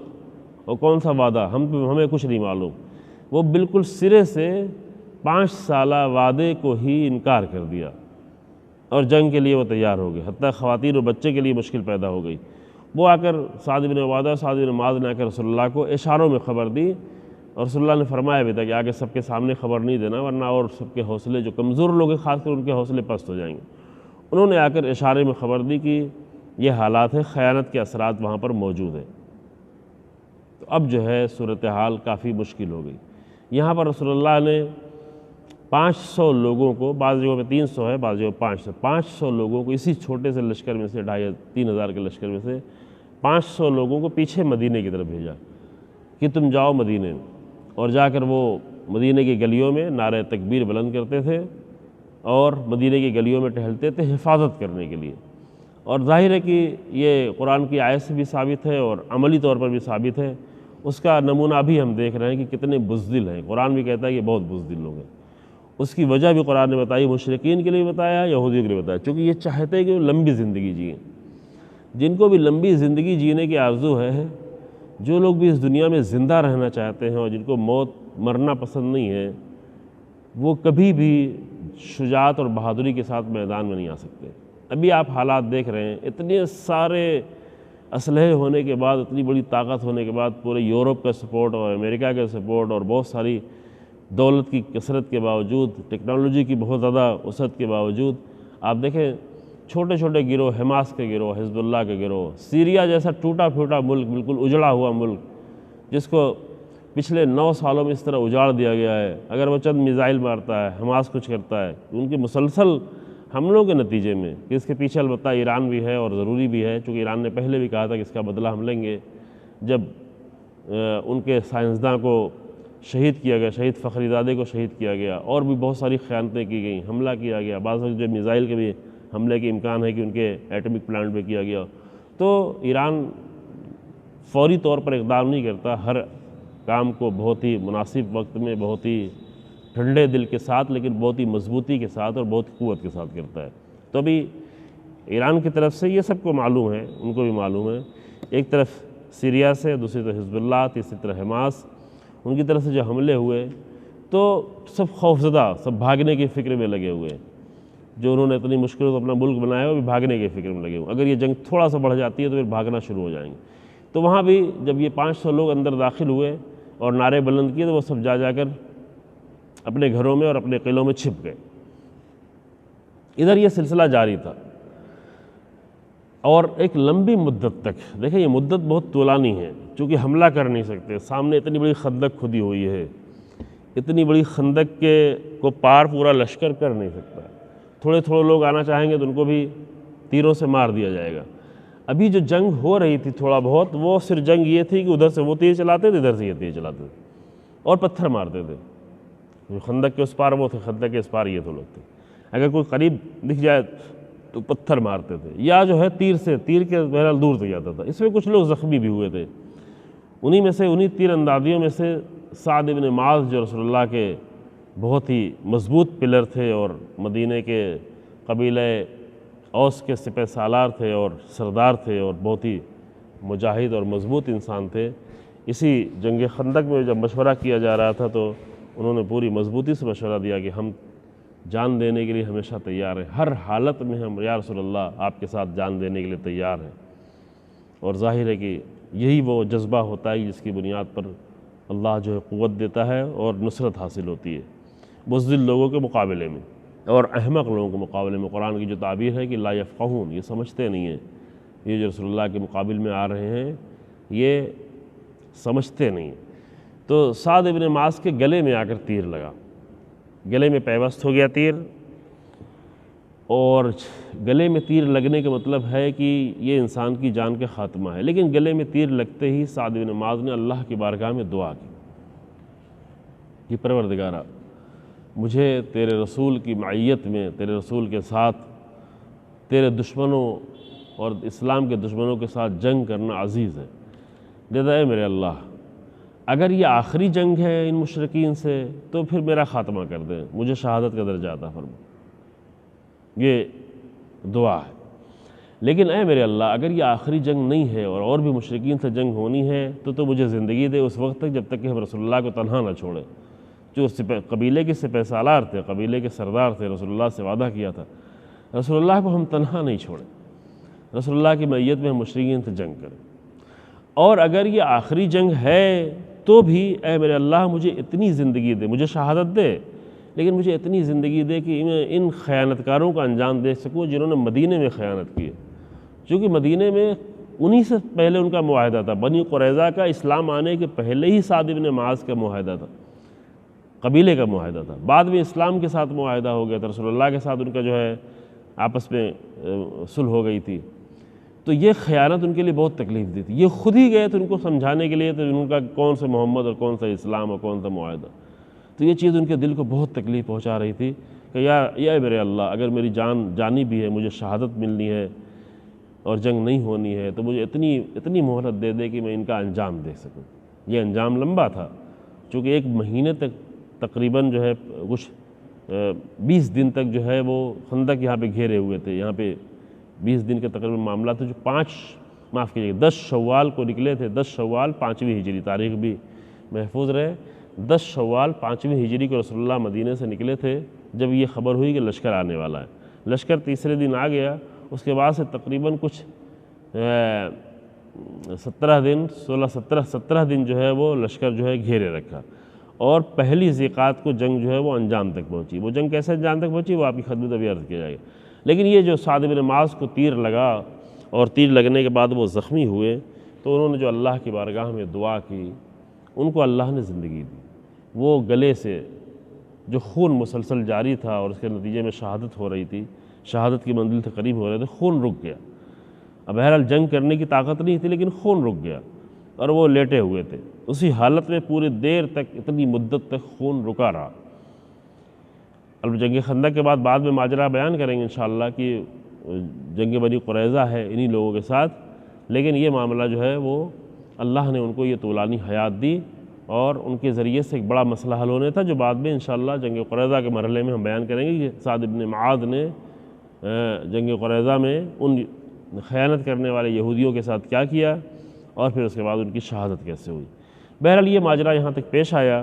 اور کون سا وعدہ، ہمیں کچھ نہیں معلوم۔ وہ بالکل سرے سے 5 سالہ وعدے کو ہی انکار کر دیا اور جنگ کے لیے وہ تیار ہو گئے، حتیٰ خواتین اور بچے کے لیے مشکل پیدا ہو گئی۔ وہ آ کر سعد بن عبادہ، سعد بن معاذ نے آ کر رسول اللہ کو اشاروں میں خبر دی، اور رسول اللہ نے فرمایا بھی تھا کہ آگے سب کے سامنے خبر نہیں دینا ورنہ اور سب کے حوصلے، جو کمزور لوگ ہیں خاص کر ان کے حوصلے پست ہو جائیں گے۔ انہوں نے آ کر اشارے میں خبر دی کہ یہ حالات ہیں، خیانت کے اثرات وہاں پر موجود ہیں۔ تو اب جو ہے صورتحال کافی مشکل ہو گئی۔ یہاں پر رسول اللہ نے 500 لوگوں کو، بعض جگہوں پہ 300 ہے، بعض جگہوں 500 لوگوں کو اسی چھوٹے سے لشکر میں سے 2500-3000 کے لشکر میں سے 500 لوگوں کو پیچھے مدینے کی طرف بھیجا کہ تم جاؤ مدینے میں، اور جا کر وہ مدینے کی گلیوں میں نعرہ تکبیر بلند کرتے تھے اور مدینے کی گلیوں میں ٹہلتے تھے حفاظت کرنے کے لیے۔ اور ظاہر ہے کہ یہ قرآن کی آیت سے بھی ثابت ہے اور عملی طور پر بھی ثابت ہے، اس کا نمونہ بھی ہم دیکھ رہے ہیں کہ کتنے بزدل ہیں۔ قرآن بھی کہتا ہے کہ بہت بزدل لوگ ہیں، اس کی وجہ بھی قرآن نے بتائی، مشرکین کے لیے بتایا، یہودیوں کے لیے بتایا، چونکہ یہ چاہتے ہیں کہ وہ لمبی زندگی جئیں۔ جن کو بھی لمبی زندگی جینے کی آرزو ہے، جو لوگ بھی اس دنیا میں زندہ رہنا چاہتے ہیں اور جن کو مرنا پسند نہیں ہے، وہ کبھی بھی شجاعت اور بہادری کے ساتھ میدان میں نہیں آ سکتے۔ ابھی آپ حالات دیکھ رہے ہیں، اتنے سارے اسلحے ہونے کے بعد، اتنی بڑی طاقت ہونے کے بعد، پورے یورپ کا سپورٹ اور امریکہ کا سپورٹ اور بہت ساری دولت کی کثرت کے باوجود، ٹیکنالوجی کی بہت زیادہ وسعت کے باوجود، آپ دیکھیں چھوٹے چھوٹے گروہ، حماس کے گروہ، حزب اللہ کے گروہ، سیریا جیسا ٹوٹا پھوٹا ملک، بالکل اجڑا ہوا ملک جس کو پچھلے 9 سالوں میں اس طرح اجاڑ دیا گیا ہے، اگر وہ چند میزائل مارتا ہے، حماس کچھ کرتا ہے، ان کے مسلسل حملوں کے نتیجے میں، کہ اس کے پیچھے البتہ ایران بھی ہے اور ضروری بھی ہے، چونکہ ایران نے پہلے بھی کہا تھا کہ اس کا بدلہ ہم لیں گے، جب ان کے سائنسداں کو شہید کیا گیا، شہید فخری زادے کو شہید کیا گیا، اور بھی بہت ساری خیانتیں کی گئیں، حملہ کیا گیا، بعض وقت جو میزائل کے بھی حملے کے امکان ہے کہ ان کے ایٹمک پلانٹ پہ کیا گیا، تو ایران فوری طور پر اقدام نہیں کرتا، ہر کام کو بہت ہی مناسب وقت میں، بہت ہی ٹھنڈے دل کے ساتھ، لیکن بہت ہی مضبوطی کے ساتھ اور بہت قوت کے ساتھ کرتا ہے۔ تو ابھی ایران کی طرف سے یہ سب کو معلوم ہے، ان کو بھی معلوم ہے، ایک طرف سیریا سے، دوسری طرف حزب اللہ، تیسری طرف حماس، ان کی طرف سے جو حملے ہوئے تو سب خوفزدہ، سب بھاگنے کی فکر میں لگے ہوئے ہیں۔ جو انہوں نے اتنی مشکلوں سے اپنا ملک بنایا وہ بھی بھاگنے کی فکر میں لگے ہوئے، اگر یہ جنگ تھوڑا سا بڑھ جاتی ہے تو پھر بھاگنا شروع ہو جائیں گے۔ تو وہاں بھی جب یہ 500 لوگ اندر داخل ہوئے اور نعرے بلند کیے تو وہ سب جا کر اپنے گھروں میں اور اپنے قلعوں میں چھپ گئے۔ ادھر یہ سلسلہ جاری تھا اور ایک لمبی مدت تک، دیکھیں یہ مدت بہت طولانی ہے، چونکہ حملہ کر نہیں سکتے، سامنے اتنی بڑی خندق کھدی ہوئی ہے، اتنی بڑی خندق کے کو پار پورا لشکر کر نہیں سکتا، تھوڑے لوگ آنا چاہیں گے تو ان کو بھی تیروں سے مار دیا جائے گا۔ ابھی جو جنگ ہو رہی تھی تھوڑا بہت، وہ صرف جنگ یہ تھی کہ ادھر سے وہ تیر چلاتے تھے، ادھر سے یہ تیر چلاتے تھے اور پتھر مارتے تھے۔ جو خندق کے اس پار وہ تھے، خندق کے اس پار یہ تو لوگ تھے، اگر کوئی قریب دکھ جائے تو پتھر مارتے تھے، یا جو ہے تیر کے بہرحال دور سے جاتا تھا۔ اس میں کچھ لوگ زخمی بھی ہوئے تھے، انہی تیر اندازیوں میں سے سعد بن معاذ جو رسول اللہ کے بہت ہی مضبوط پلر تھے اور مدینے کے قبیلہ اوس کے سپہ سالار تھے اور سردار تھے اور بہت ہی مجاہد اور مضبوط انسان تھے۔ اسی جنگ خندق میں جب مشورہ کیا جا رہا تھا تو انہوں نے پوری مضبوطی سے مشورہ دیا کہ ہم جان دینے کے لیے ہمیشہ تیار ہیں، ہر حالت میں ہم یا رسول اللہ آپ کے ساتھ جان دینے کے لیے تیار ہیں۔ اور ظاہر ہے کہ یہی وہ جذبہ ہوتا ہے جس کی بنیاد پر اللہ جو ہے قوت دیتا ہے اور نصرت حاصل ہوتی ہے بزدل لوگوں کے مقابلے میں اور احمق لوگوں کے مقابلے میں۔ قرآن کی جو تعبیر ہے کہ لا یفقہون، یہ سمجھتے نہیں ہیں، یہ جو رسول اللہ کے مقابل میں آ رہے ہیں یہ سمجھتے نہیں۔ تو سعد بن معاذ کے گلے میں آ کر تیر لگا، گلے میں پیوست ہو گیا تیر، اور گلے میں تیر لگنے کا مطلب ہے کہ یہ انسان کی جان کا خاتمہ ہے، لیکن گلے میں تیر لگتے ہی سعد بن معاذ نے اللہ کی بارگاہ میں دعا کی کہ پروردگارا مجھے تیرے رسول کی معیت میں، تیرے رسول کے ساتھ تیرے دشمنوں اور اسلام کے دشمنوں کے ساتھ جنگ کرنا عزیز ہے، لہذا اے میرے اللہ اگر یہ آخری جنگ ہے ان مشرکین سے تو پھر میرا خاتمہ کر دیں، مجھے شہادت کا درجہ عطا فرما۔ یہ دعا ہے۔ لیکن اے میرے اللہ اگر یہ آخری جنگ نہیں ہے اور بھی مشرکین سے جنگ ہونی ہے تو مجھے زندگی دے اس وقت تک جب تک کہ ہم رسول اللہ کو تنہا نہ چھوڑیں۔ جو قبیلے کے سپہ سالار تھے، قبیلے کے سردار تھے، رسول اللہ سے وعدہ کیا تھا رسول اللہ کو ہم تنہا نہیں چھوڑیں، رسول اللہ کی معیت میں ہم مشرکین سے جنگ کریں، اور اگر یہ آخری جنگ ہے تو بھی اے میرے اللہ مجھے اتنی زندگی دے، مجھے شہادت دے لیکن مجھے اتنی زندگی دے کہ میں ان خیانت کاروں کا انجام دیکھ سکوں جنہوں نے مدینے میں خیانت کی ہے، چونکہ مدینے میں انہی سے پہلے ان کا معاہدہ تھا، بنی قریظہ کا اسلام آنے کے پہلے ہی سعد بن معاذ کا معاہدہ تھا، قبیلے کا معاہدہ تھا، بعد میں اسلام کے ساتھ معاہدہ ہو گیا تھا، رسول اللہ کے ساتھ ان کا جو ہے آپس میں صلح ہو گئی تھی۔ تو یہ خیانت ان کے لیے بہت تکلیف دی تھی، یہ خود ہی گئے تھے ان کو سمجھانے کے لیے تو ان کا کون سا محمد اور کون سا اسلام اور کون سا معاہدہ، تو یہ چیز ان کے دل کو بہت تکلیف پہنچا رہی تھی کہ یا میرے اللہ اگر میری جانی بھی ہے، مجھے شہادت ملنی ہے اور جنگ نہیں ہونی ہے تو مجھے اتنی مہلت دے دے کہ میں ان کا انجام دیکھ سکوں۔ یہ انجام لمبا تھا، چونکہ ایک مہینے تک تقریباً جو ہے کچھ 20 دن تک جو ہے وہ خندق یہاں پہ گھیرے ہوئے تھے، یہاں پہ 20 دن کے تقریباً معاملہ تھا، جو 10 شوال کو نکلے تھے، 10 شوال 5ویں ہجری، تاریخ بھی محفوظ رہے، 10 شوال 5ویں ہجری کو رسول اللہ مدینے سے نکلے تھے جب یہ خبر ہوئی کہ لشکر آنے والا ہے۔ لشکر تیسرے دن آ گیا، اس کے بعد سے تقریباً کچھ 17 دن جو ہے وہ لشکر جو ہے گھیرے رکھا، اور پہلی ذیقات کو جنگ جو ہے وہ انجام تک پہنچی۔ وہ جنگ کیسے انجام تک پہنچی وہ آپ کی خدمت ابھی عرض کیا جائے گا، لیکن یہ جو سعد بن معاذ کو تیر لگا اور تیر لگنے کے بعد وہ زخمی ہوئے تو انہوں نے جو اللہ کی بارگاہ میں دعا کی ان کو اللہ نے زندگی دی، وہ گلے سے جو خون مسلسل جاری تھا اور اس کے نتیجے میں شہادت ہو رہی تھی، شہادت کی منزل سے قریب ہو رہے تھے، خون رک گیا۔ اب بہرحال جنگ کرنے کی طاقت نہیں تھی لیکن خون رک گیا اور وہ لیٹے ہوئے تھے، اسی حالت میں پوری دیر تک، اتنی مدت تک خون رکا رہا۔ اب جنگ خندق کے بعد میں ماجرا بیان کریں گے انشاءاللہ کہ جنگ بنی قریظہ ہے انہی لوگوں کے ساتھ، لیکن یہ معاملہ جو ہے وہ اللہ نے ان کو یہ طولانی حیات دی اور ان کے ذریعے سے ایک بڑا مسئلہ حل ہونے تھا جو بعد میں انشاءاللہ جنگ قریظہ کے مرحلے میں ہم بیان کریں گے کہ سعد بن معاذ نے جنگ قریظہ میں ان خیانت کرنے والے یہودیوں کے ساتھ کیا کیا اور پھر اس کے بعد ان کی شہادت کیسے ہوئی۔ بہرحال یہ ماجرا یہاں تک پیش آیا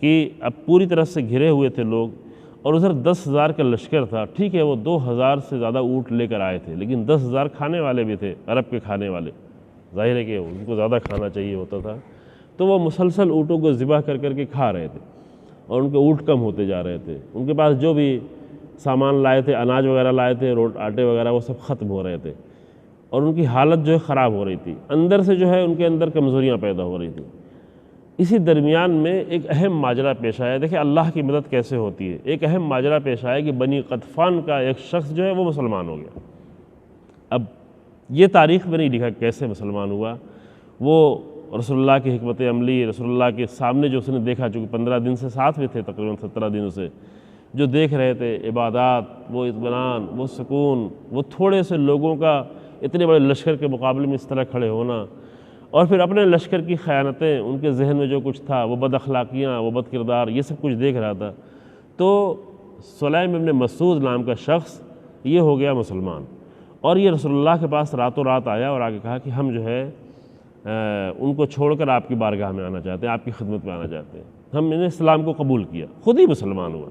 کہ اب پوری طرح سے گھرے ہوئے تھے لوگ اور ادھر 10,000 کا لشکر تھا، ٹھیک ہے وہ 2,000 سے زیادہ اونٹ لے کر آئے تھے لیکن 10,000 کھانے والے بھی تھے، عرب کے کھانے والے، ظاہر ہے کہ ان کو زیادہ کھانا چاہیے ہوتا تھا، تو وہ مسلسل اونٹوں کو ذبح کر کے کھا رہے تھے اور ان کے اونٹ کم ہوتے جا رہے تھے، ان کے پاس جو بھی سامان لائے تھے، اناج وغیرہ لائے تھے، آٹے وغیرہ، وہ سب ختم ہو رہے تھے اور ان کی حالت جو ہے خراب ہو رہی تھی، اندر سے جو ہے ان کے اندر کمزوریاں پیدا ہو رہی تھیں۔ اسی درمیان میں ایک اہم ماجرا پیش آیا، دیکھیں اللہ کی مدد کیسے ہوتی ہے، ایک اہم ماجرا پیش آیا کہ بنی غطفان کا ایک شخص جو ہے وہ مسلمان ہو گیا۔ اب یہ تاریخ میں نہیں لکھا کیسے مسلمان ہوا، وہ رسول اللہ کی حکمت عملی، رسول اللہ کے سامنے جو اس نے دیکھا، چونکہ 15 دن سے ساتھ میں تھے، تقریباً 17 دنوں سے جو دیکھ رہے تھے، عبادات، وہ اطمینان، وہ سکون، وہ تھوڑے سے لوگوں کا اتنے بڑے لشکر کے مقابلے میں اس طرح کھڑے ہونا، اور پھر اپنے لشکر کی خیانتیں، ان کے ذہن میں جو کچھ تھا، وہ بد اخلاقیاں، وہ بد کردار، یہ سب کچھ دیکھ رہا تھا، تو سلیم ابن مسعود نام کا شخص یہ ہو گیا مسلمان، اور یہ رسول اللہ کے پاس راتوں رات آیا اور آگے کہا کہ ہم جو ہے ان کو چھوڑ کر آپ کی بارگاہ میں آنا چاہتے ہیں، آپ کی خدمت میں آنا چاہتے ہیں، ہم نے اسلام کو قبول کیا، خود ہی مسلمان ہوا،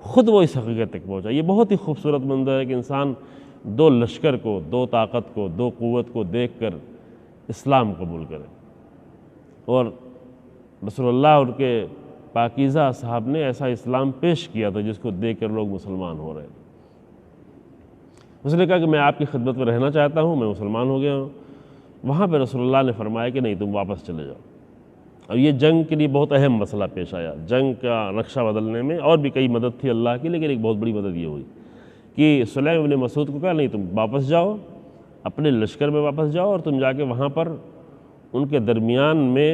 خود وہ اس حقیقت تک پہنچا۔ یہ بہت ہی خوبصورت منظر ہے کہ انسان 2 لشکر کو، 2 طاقت کو، 2 قوت کو دیکھ کر اسلام قبول کریں، اور رسول اللہ ان کے پاکیزہ صاحب نے ایسا اسلام پیش کیا تھا جس کو دیکھ کر لوگ مسلمان ہو رہے تھے۔ اس نے کہا کہ میں آپ کی خدمت میں رہنا چاہتا ہوں، میں مسلمان ہو گیا ہوں۔ وہاں پہ رسول اللہ نے فرمایا کہ نہیں، تم واپس چلے جاؤ۔ اور یہ جنگ کے لیے بہت اہم مسئلہ پیش آیا، جنگ کا نقشہ بدلنے میں اور بھی کئی مدد تھی اللہ کی، لیکن ایک بہت بڑی مدد یہ ہوئی کہ سلیم بن مسعود کو کہا نہیں، تم واپس جاؤ، اپنے لشکر میں واپس جاؤ، اور تم جا کے وہاں پر ان کے درمیان میں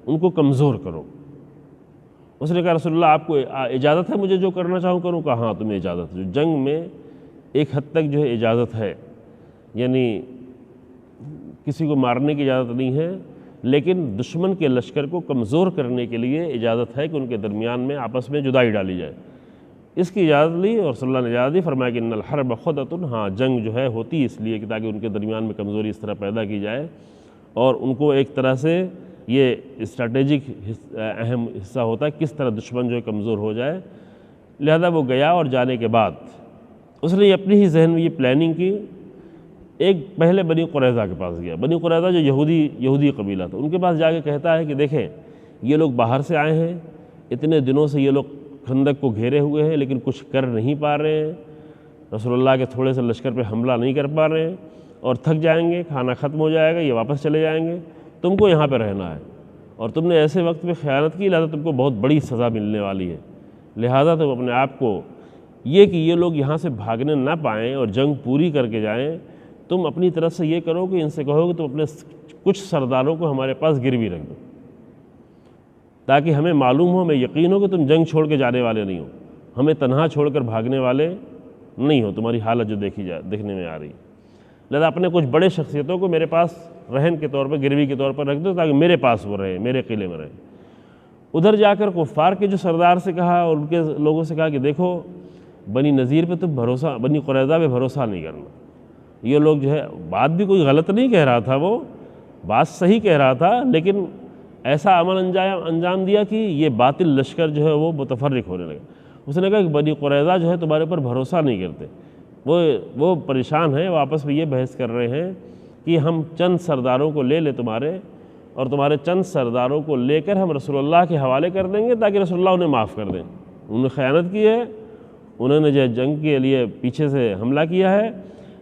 ان کو کمزور کرو۔ اس نے کہا رسول اللہ آپ کو اجازت ہے مجھے جو کرنا چاہوں کروں؟ کہا ہاں تمہیں اجازت ہے۔ جو جنگ میں ایک حد تک جو ہے اجازت ہے، یعنی کسی کو مارنے کی اجازت نہیں ہے، لیکن دشمن کے لشکر کو کمزور کرنے کے لیے اجازت ہے کہ ان کے درمیان میں آپس میں جدائی ڈالی جائے۔ اس کی اجازت لی اور صلی اللہ نے اجازت دی، فرمایا کہ ان الحرب خدۃ، ہاں جنگ جو ہے ہوتی اس لیے کہ تاکہ ان کے درمیان میں کمزوری اس طرح پیدا کی جائے اور ان کو ایک طرح سے یہ اسٹریٹجک اہم حصہ ہوتا ہے کس طرح دشمن جو ہے کمزور ہو جائے۔ لہذا وہ گیا اور جانے کے بعد اس نے اپنی ہی ذہن میں یہ پلاننگ کی۔ ایک پہلے بنی قریظہ کے پاس گیا، بنی قریظہ جو یہودی قبیلہ تھا، ان کے پاس جا کے کہتا ہے کہ دیکھیں یہ لوگ باہر سے آئے ہیں، اتنے دنوں سے یہ لوگ خندق کو گھیرے ہوئے ہیں لیکن کچھ کر نہیں پا رہے ہیں، رسول اللہ کے تھوڑے سے لشکر پہ حملہ نہیں کر پا رہے ہیں اور تھک جائیں گے، کھانا ختم ہو جائے گا، یہ واپس چلے جائیں گے، تم کو یہاں پہ رہنا ہے اور تم نے ایسے وقت پہ خیانت کی، لہذا تم کو بہت بڑی سزا ملنے والی ہے، لہذا تم اپنے آپ کو یہ کہ یہ لوگ یہاں سے بھاگنے نہ پائیں اور جنگ پوری کر کے جائیں، تم اپنی طرف سے یہ کرو کہ ان سے کہو کہ تم اپنے کچھ سرداروں کو ہمارے پاس گروی رکھ دو تاکہ ہمیں معلوم ہو، ہمیں یقین ہو کہ تم جنگ چھوڑ کے جانے والے نہیں ہو، ہمیں تنہا چھوڑ کر بھاگنے والے نہیں ہو، تمہاری حالت جو دیکھنے میں آ رہی ہے، لہذا اپنے کچھ بڑے شخصیتوں کو میرے پاس رہن کے طور پر، گروی کے طور پر رکھ دو تاکہ میرے پاس وہ رہے، میرے قلعے میں رہے۔ ادھر جا کر کفار کے جو سردار سے کہا اور ان کے لوگوں سے کہا کہ دیکھو بنی نذیر پہ تم بھروسہ، بنی قریظہ پہ بھروسہ نہیں کرنا، یہ لوگ جو ہے بات بھی کوئی غلط نہیں کہہ رہا تھا، وہ بات صحیح کہہ رہا تھا، لیکن ایسا عمل انجام دیا کہ یہ باطل لشکر جو ہے وہ متفرق ہونے لگا۔ اس نے کہا کہ بنی قریظہ جو ہے تمہارے اوپر بھروسہ نہیں کرتے، وہ پریشان ہیں، وہ آپس میں یہ بحث کر رہے ہیں کہ ہم چند سرداروں کو لے لیں تمہارے، اور تمہارے چند سرداروں کو لے کر ہم رسول اللہ کے حوالے کر دیں گے تاکہ رسول اللہ انہیں معاف کر دیں۔ انہوں نے خیانت کی ہے، انہوں نے جو جنگ کے لیے پیچھے سے حملہ کیا ہے،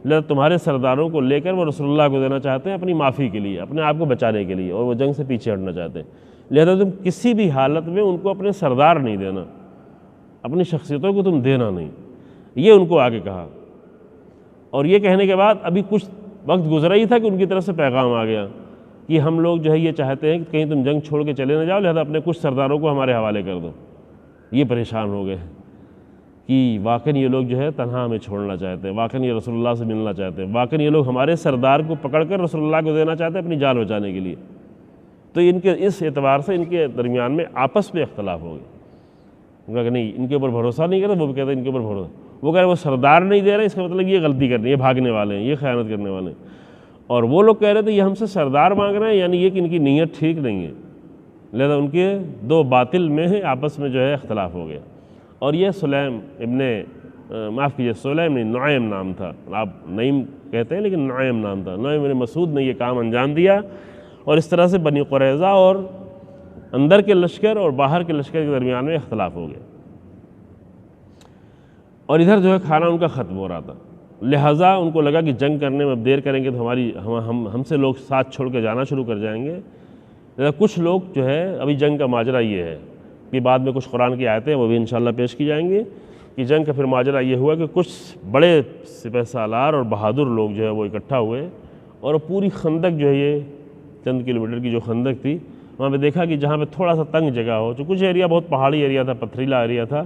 لہذا تمہارے سرداروں کو لے کر وہ رسول اللہ کو دینا چاہتے ہیں اپنی معافی کے لیے، اپنے آپ کو بچانے کے لیے، اور وہ جنگ سے پیچھے ہٹنا چاہتے ہیں، لہذا تم کسی بھی حالت میں ان کو اپنے سردار نہیں دینا، اپنی شخصیتوں کو تم دینا نہیں، یہ ان کو آگے کہا۔ اور یہ کہنے کے بعد ابھی کچھ وقت گزرا ہی تھا کہ ان کی طرف سے پیغام آ گیا کہ ہم لوگ جو ہے یہ چاہتے ہیں کہ کہیں تم جنگ چھوڑ کے چلے نہ جاؤ، لہذا اپنے کچھ سرداروں کو ہمارے حوالے کر دو۔ یہ پریشان ہو گئے کہ واقعی یہ لوگ جو ہے تنہا ہمیں چھوڑنا چاہتے ہیں، واقعی یہ رسول اللہ سے ملنا چاہتے ہیں، واقعی یہ لوگ ہمارے سردار کو پکڑ کر رسول اللہ کو دینا چاہتے ہیں اپنی جان بچانے کے لیے۔ تو ان کے اس اعتبار سے ان کے درمیان میں آپس میں اختلاف ہو گیا کہ نہیں ان کے اوپر بھروسہ نہیں کرتے، وہ بھی کہتے ہیں ان کے اوپر بھروسہ، وہ کہہ رہے وہ سردار نہیں دے رہے، اس کا مطلب یہ غلطی کرنی ہے، یہ بھاگنے والے ہیں، یہ خیانت کرنے والے ہیں، اور وہ لوگ کہہ رہے تھے یہ ہم سے سردار مانگ رہے ہیں، یعنی یہ کہ ان کی نیت ٹھیک نہیں ہے، لہذا ان کے دو باطل میں آپس میں جو ہے اختلاف ہو گیا۔ اور یہ سلیم ابن معاف کیجیے سلیم نہیں، نعیم نام تھا، آپ نعیم کہتے ہیں لیکن نعیم نام تھا، نعیم ابن مسعود نے یہ کام انجام دیا، اور اس طرح سے بنی قریظہ اور اندر کے لشکر اور باہر کے لشکر کے درمیان میں اختلاف ہو گیا، اور ادھر جو ہے کھانا ان کا ختم ہو رہا تھا، لہٰذا ان کو لگا کہ جنگ کرنے میں اب دیر کریں گے تو ہم سے لوگ ساتھ چھوڑ کے جانا شروع کر جائیں گے، لہذا کچھ لوگ جو ہے ابھی جنگ کا ماجرا یہ ہے کہ بعد میں کچھ قرآن کی آیتیں وہ بھی انشاءاللہ پیش کی جائیں گی کہ جنگ کا پھر ماجرا یہ ہوا کہ کچھ بڑے سپہ سالار اور بہادر لوگ جو ہے وہ اکٹھا ہوئے، اور پوری خندق جو ہے یہ چند کلومیٹر کی جو خندق تھی وہاں پہ دیکھا کہ جہاں پہ تھوڑا سا تنگ جگہ ہو، جو کچھ ایریا بہت پہاڑی ایریا تھا، پتھریلا ایریا تھا،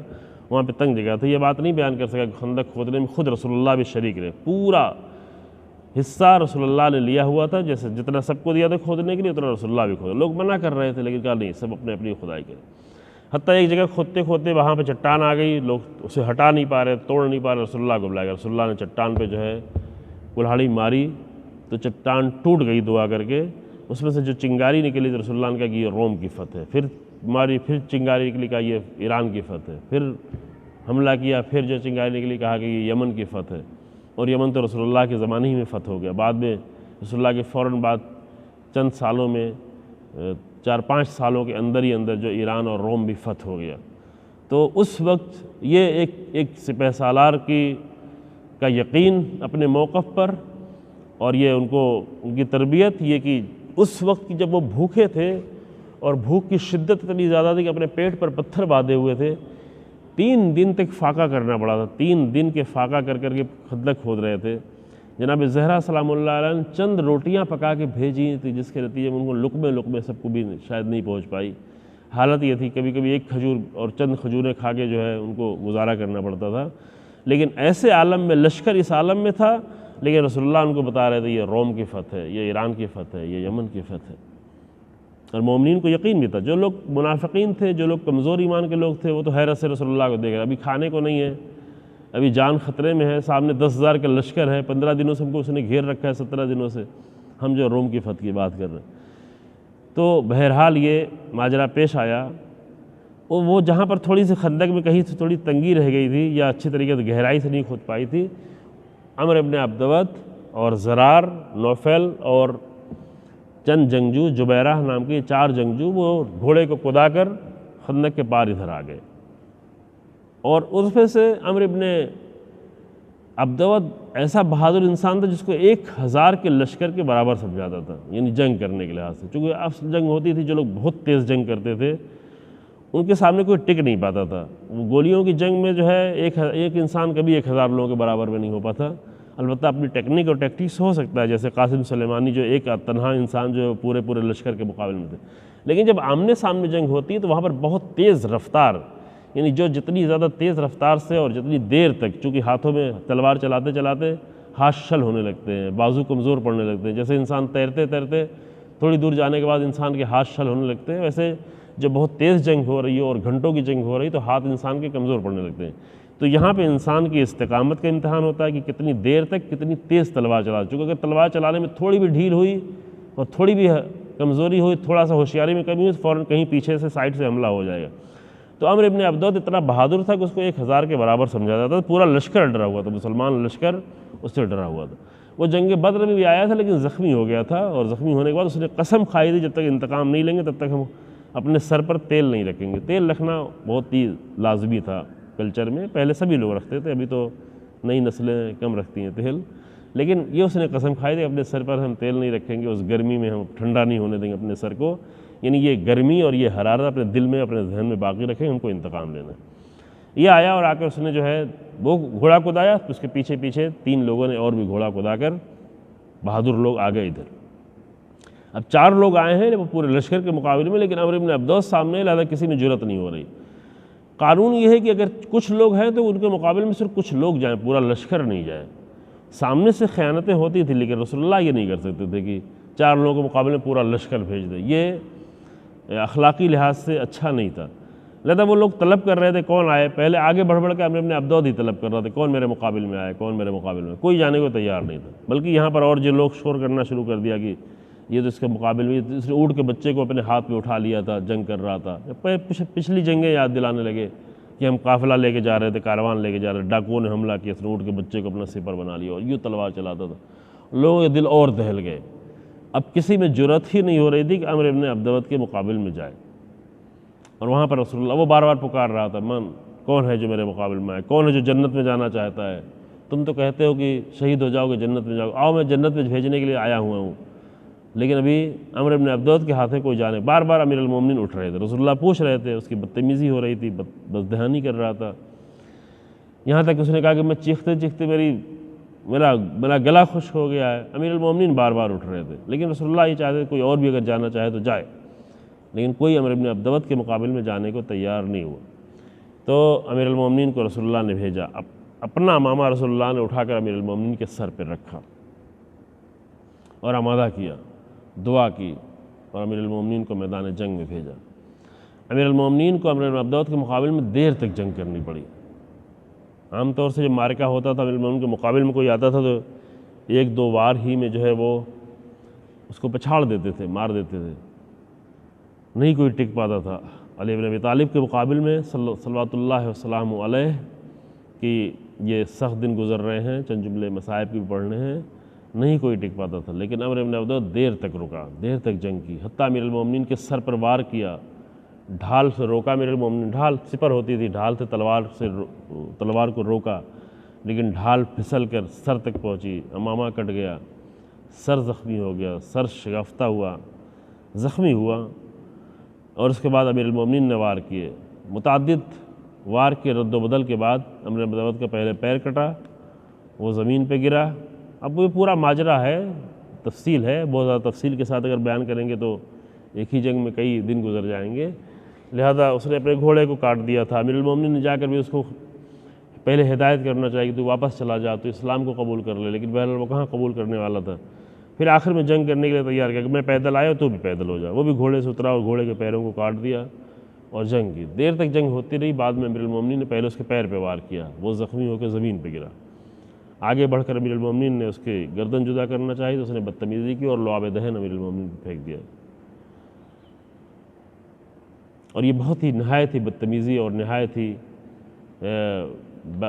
وہاں پہ تنگ جگہ تھی، یہ بات نہیں بیان کر سکا کہ خندق کھودنے میں خود رسول اللہ بھی شریک رہے، پورا حصہ رسول اللہ نے لیا ہوا تھا، جیسے جتنا سب کو دیا تھا کھودنے کے لیے اتنا رسول اللہ بھی کھودا، لوگ منع کر رہے تھے لیکن کہا نہیں سب اپنے اپنی کھدائی کریں، حتیٰ ایک جگہ کھودتے کھودتے وہاں پہ چٹان آ گئی، لوگ اسے ہٹا نہیں پا رہے، توڑ نہیں پا رہے، رسول اللہ کو بلایا گیا، رسول اللہ نے چٹان پہ جو ہے کلہاڑی ماری تو چٹان ٹوٹ گئی دعا کر کے، اس میں سے جو چنگاری نکلی تو رسول اللہ نے کہا کہ یہ روم کی فتح ہے، پھر ماری، پھر چنگاری نکلی، کہا یہ ایران کی فتح ہے، پھر حملہ کیا، پھر جو چنگاری نکلی کہا کہ یہ یمن کی فتح ہے، اور یمن تو رسول اللہ کے زمانے ہی میں فتح ہو گیا، بعد میں رسول اللہ کے فوراً بعد چند سالوں میں 4-5 سالوں کے اندر ہی اندر جو ایران اور روم بھی فتح ہو گیا۔ تو اس وقت یہ ایک سپہ سالار کا یقین اپنے موقف پر، اور یہ ان کی تربیت، یہ کہ اس وقت کی جب وہ بھوکے تھے اور بھوک کی شدت اتنی زیادہ تھی کہ اپنے پیٹ پر پتھر باندھے ہوئے تھے، 3 دن تک فاقہ کرنا پڑا تھا، 3 دن کے فاقہ کر کے خندق کھود رہے تھے۔ جناب زہرا سلام اللہ علیہ نے چند روٹیاں پکا کے بھیجی تھی، جس کے نتیجے میں ان کو لقمے سب کو بھی شاید نہیں پہنچ پائی۔ حالت یہ تھی کبھی کبھی ایک کھجور اور چند کھجوریں کھا کے جو ہے ان کو گزارا کرنا پڑتا تھا۔ لیکن ایسے عالم میں، لشکر اس عالم میں تھا، لیکن رسول اللہ ان کو بتا رہے تھے یہ روم کی فتح ہے، یہ ایران کی فتح ہے، یہ یمن کی فتح ہے۔ اور مومنین کو یقین بھی تھا۔ جو لوگ منافقین تھے، جو لوگ کمزور ایمان کے لوگ تھے، وہ تو حیرت سے رسول اللہ کو دیکھ رہے، ابھی کھانے کو نہیں ہے، ابھی جان خطرے میں ہے، سامنے 10,000 کا لشکر ہے، 15 دنوں سے ہم کو اس نے گھیر رکھا ہے، 17 دنوں سے ہم جو روم کی فتح کی بات کر رہے ہیں۔ تو بہرحال یہ ماجرا پیش آیا، وہ جہاں پر تھوڑی سی خندق میں کہیں سے تھوڑی تنگی رہ گئی تھی یا اچھی طریقے سے گہرائی سے نہیں کھود پائی تھی، عمر ابن عبدود اور زرار، نوفل اور چند جنگجو، جبیرہ نام کے 4 جنگجو، وہ گھوڑے کو کدا کر خندق کے پار ادھر آ گئے۔ اور اس میں سے عمر ابن عبدود ایسا بہادر انسان تھا جس کو 1000 کے لشکر کے برابر سمجھاتا تھا، یعنی جنگ کرنے کے لحاظ سے۔ چونکہ اصل جنگ ہوتی تھی، جو لوگ بہت تیز جنگ کرتے تھے ان کے سامنے کوئی ٹک نہیں پاتا تھا۔ وہ گولیوں کی جنگ میں جو ہے ایک انسان کبھی 1000 لوگوں کے برابر میں نہیں ہو پاتا۔ البتہ اپنی ٹیکنیک اور ٹیکٹکس ہو سکتا ہے، جیسے قاسم سلیمانی جو ایک تنہا انسان جو پورے لشکر کے مقابلے میں تھے۔ لیکن جب آمنے سامنے جنگ ہوتی ہے تو وہاں پر بہت تیز رفتار، یعنی جو جتنی زیادہ تیز رفتار سے اور جتنی دیر تک، چونکہ ہاتھوں میں تلوار چلاتے چلاتے ہاتھ شل ہونے لگتے ہیں، بازو کمزور پڑنے لگتے ہیں، جیسے انسان تیرتے تیرتے تھوڑی دور جانے کے بعد انسان کے ہاتھ شل ہونے لگتے ہیں، ویسے جب بہت تیز جنگ ہو رہی ہے اور گھنٹوں کی جنگ ہو رہی ہے تو ہاتھ انسان کے کمزور پڑنے لگتے ہیں۔ تو یہاں پہ انسان کی استقامت کا امتحان ہوتا ہے کہ کتنی دیر تک کتنی تیز تلوار چلا، چونکہ اگر تلوار چلانے میں تھوڑی بھی ڈھیل ہوئی اور تھوڑی بھی کمزوری ہوئی، تھوڑا سا ہوشیاری میں کمی ہوئی تو فوراً کہیں پیچھے سے سائڈ سے حملہ ہو جائے گا۔ تو عمر ابن عبدود اتنا بہادر تھا کہ اس کو 1000 کے برابر سمجھا جاتا تھا، پورا لشکر ڈرا ہوا تھا، مسلمان لشکر اس سے ڈرا ہوا تھا۔ وہ جنگ بدر میں بھی آیا تھا لیکن زخمی ہو گیا تھا، اور زخمی ہونے کے بعد اس نے قسم کھائی تھی جب تک انتقام نہیں لیں گے تب تک ہم اپنے سر پر تیل نہیں رکھیں گے۔ تیل رکھنا بہت ہی لازمی تھا کلچر میں، پہلے سبھی لوگ رکھتے تھے، ابھی تو نئی نسلیں کم رکھتی ہیں تیل، لیکن یہ اس نے قسم کھائی تھی اپنے سر پر ہم تیل نہیں رکھیں گے، اس گرمی میں ہم ٹھنڈا نہیں ہونے دیں گے اپنے سر کو، یعنی یہ گرمی اور یہ حرارت اپنے دل میں اپنے ذہن میں باقی رکھیں، ہم کو انتقام لینا ہے۔ یہ آیا اور آ کر اس نے جو ہے وہ گھوڑا کدایا، اس کے پیچھے 3 لوگوں نے اور بھی گھوڑا کدا کر بہادر لوگ آ گئے ادھر۔ اب 4 لوگ آئے ہیں وہ پورے لشکر کے مقابلے میں، لیکن عمر ابن عبدود سامنے، لہذا کسی میں جرأت نہیں ہو رہی۔ قانون یہ ہے کہ اگر کچھ لوگ ہیں تو ان کے مقابلے میں صرف کچھ لوگ جائیں، پورا لشکر نہیں جائے۔ سامنے سے خیانتیں ہوتی تھیں لیکن رسول اللہ یہ نہیں کر سکتے تھے کہ 4 لوگوں کے مقابلے میں پورا لشکر بھیج دے، یہ اخلاقی لحاظ سے اچھا نہیں تھا۔ لہذا وہ لوگ طلب کر رہے تھے کون آئے، پہلے آگے بڑھ کے عمر ابن عبدود ہی طلب کر رہے تھے کون میرے مقابل میں آئے، کون میرے مقابل میں، کوئی جانے کو تیار نہیں تھا۔ بلکہ یہاں پر اور جو لوگ شور کرنا شروع کر دیا کہ یہ تو اس کے مقابل میں، اس نے اونٹ کے بچے کو اپنے ہاتھ میں اٹھا لیا تھا، جنگ کر رہا تھا، پچھلی جنگیں یاد دلانے لگے کہ ہم قافلہ لے کے جا رہے تھے، کاروان لے کے جا رہے تھے، ڈاکوؤں نے حملہ کیا، اس نے اونٹ کے بچے کو اپنا سپر بنا لیا اور یوں تلوار چلاتا تھا۔ لوگوں کے دل اور دہل گئے، اب کسی میں جرأت ہی نہیں ہو رہی تھی کہ عمر ابن عبدود کے مقابل میں جائے۔ اور وہاں پر رسول اللہ وہ بار بار پکار رہا تھا، کون ہے جو میرے مقابل میں آئے، کون ہے جو جنت میں جانا چاہتا ہے، تم تو کہتے ہو کہ شہید ہو جاؤ گے، جنت میں جاؤ، آؤ میں جنت میں بھیجنے کے لیے آیا ہوا ہوں، لیکن ابھی عمر ابن عبدود کے ہاتھ میں کوئی جانے۔ بار بار امیر المومنین اٹھ رہے تھے، رسول اللہ پوچھ رہے تھے، اس کی بدتمیزی ہو رہی تھی، بزدہانی کر رہا تھا، یہاں تک اس نے کہا کہ میں چیختے چیختے میرا گلا خشک ہو گیا ہے۔ امیر المومنین بار بار اٹھ رہے تھے، لیکن رسول اللہ یہ چاہتے کوئی اور بھی اگر جانا چاہے تو جائے، لیکن کوئی عمر ابن عبدود کے مقابل میں جانے کو تیار نہیں ہوا۔ تو امیر المومنین کو رسول اللہ نے بھیجا، اپنا امامہ رسول اللہ نے اٹھا کر امیر المومنین کے سر پہ رکھا اور آمادہ کیا، دعا کی اور امیر المومنین کو میدان جنگ میں بھیجا۔ امیر المومنین کو امیر ابن عبدود کے مقابل میں دیر تک جنگ کرنی پڑی۔ عام طور سے جب معرکہ ہوتا تھا امیر المومنین کے مقابل میں کوئی آتا تھا تو 1-2 وار ہی میں جو ہے وہ اس کو پچھاڑ دیتے تھے، مار دیتے تھے، نہیں کوئی ٹک پاتا تھا۔ علی بن ابی طالب کے مقابل میں صلوات اللہ وسلام علیہ کہ یہ سخت دن گزر رہے ہیں، چند جملے مصائب بھی پڑھنے ہیں، نہیں کوئی ٹک پاتا تھا، لیکن عمر بن عبدود دیر تک رکا، دیر تک جنگ کی، حتیٰ امیر المومنین کے سر پر وار کیا، ڈھال سے روکا امیر المومنین، ڈھال سپر ہوتی تھی، ڈھال سے تلوار کو روکا، لیکن ڈھال پھسل کر سر تک پہنچی، امامہ کٹ گیا، سر زخمی ہو گیا، سر شگافتہ ہوا، زخمی ہوا، اور اس کے بعد امیر المومنین نے وار کیے، متعدد وار کے رد و بدل کے بعد عمر بن عبدود کا پہلے پیر کٹا، وہ زمین پہ گرا۔ اب وہ پورا ماجرا ہے، تفصیل ہے، بہت زیادہ تفصیل کے ساتھ اگر بیان کریں گے تو ایک ہی جنگ میں کئی دن گزر جائیں گے، لہذا اس نے اپنے گھوڑے کو کاٹ دیا تھا۔ امیر المومنین نے جا کر بھی اس کو پہلے ہدایت کرنا چاہیے کہ تو واپس چلا جا، تو اسلام کو قبول کر لے، لیکن بہرحال وہ کہاں قبول کرنے والا تھا۔ پھر آخر میں جنگ کرنے کے لیے تیار کیا کہ میں پیدل آیا تو بھی پیدل ہو جا، وہ بھی گھوڑے سے اترا اور گھوڑے کے پیروں کو کاٹ دیا اور جنگ کی۔ دیر تک جنگ ہوتی رہی، بعد میں امیر المومنین نے پہلے اس کے پیر پہ وار کیا، وہ زخمی ہو کے زمین پہ گرا۔ آگے بڑھ کر امیر المومنین نے اس کے گردن جدا کرنا چاہی تو اس نے بدتمیزی کی اور لعاب دہن امیر المومنین پہ پھینک دیا، اور یہ بہت ہی نہایت ہی بدتمیزی اور نہایت ہی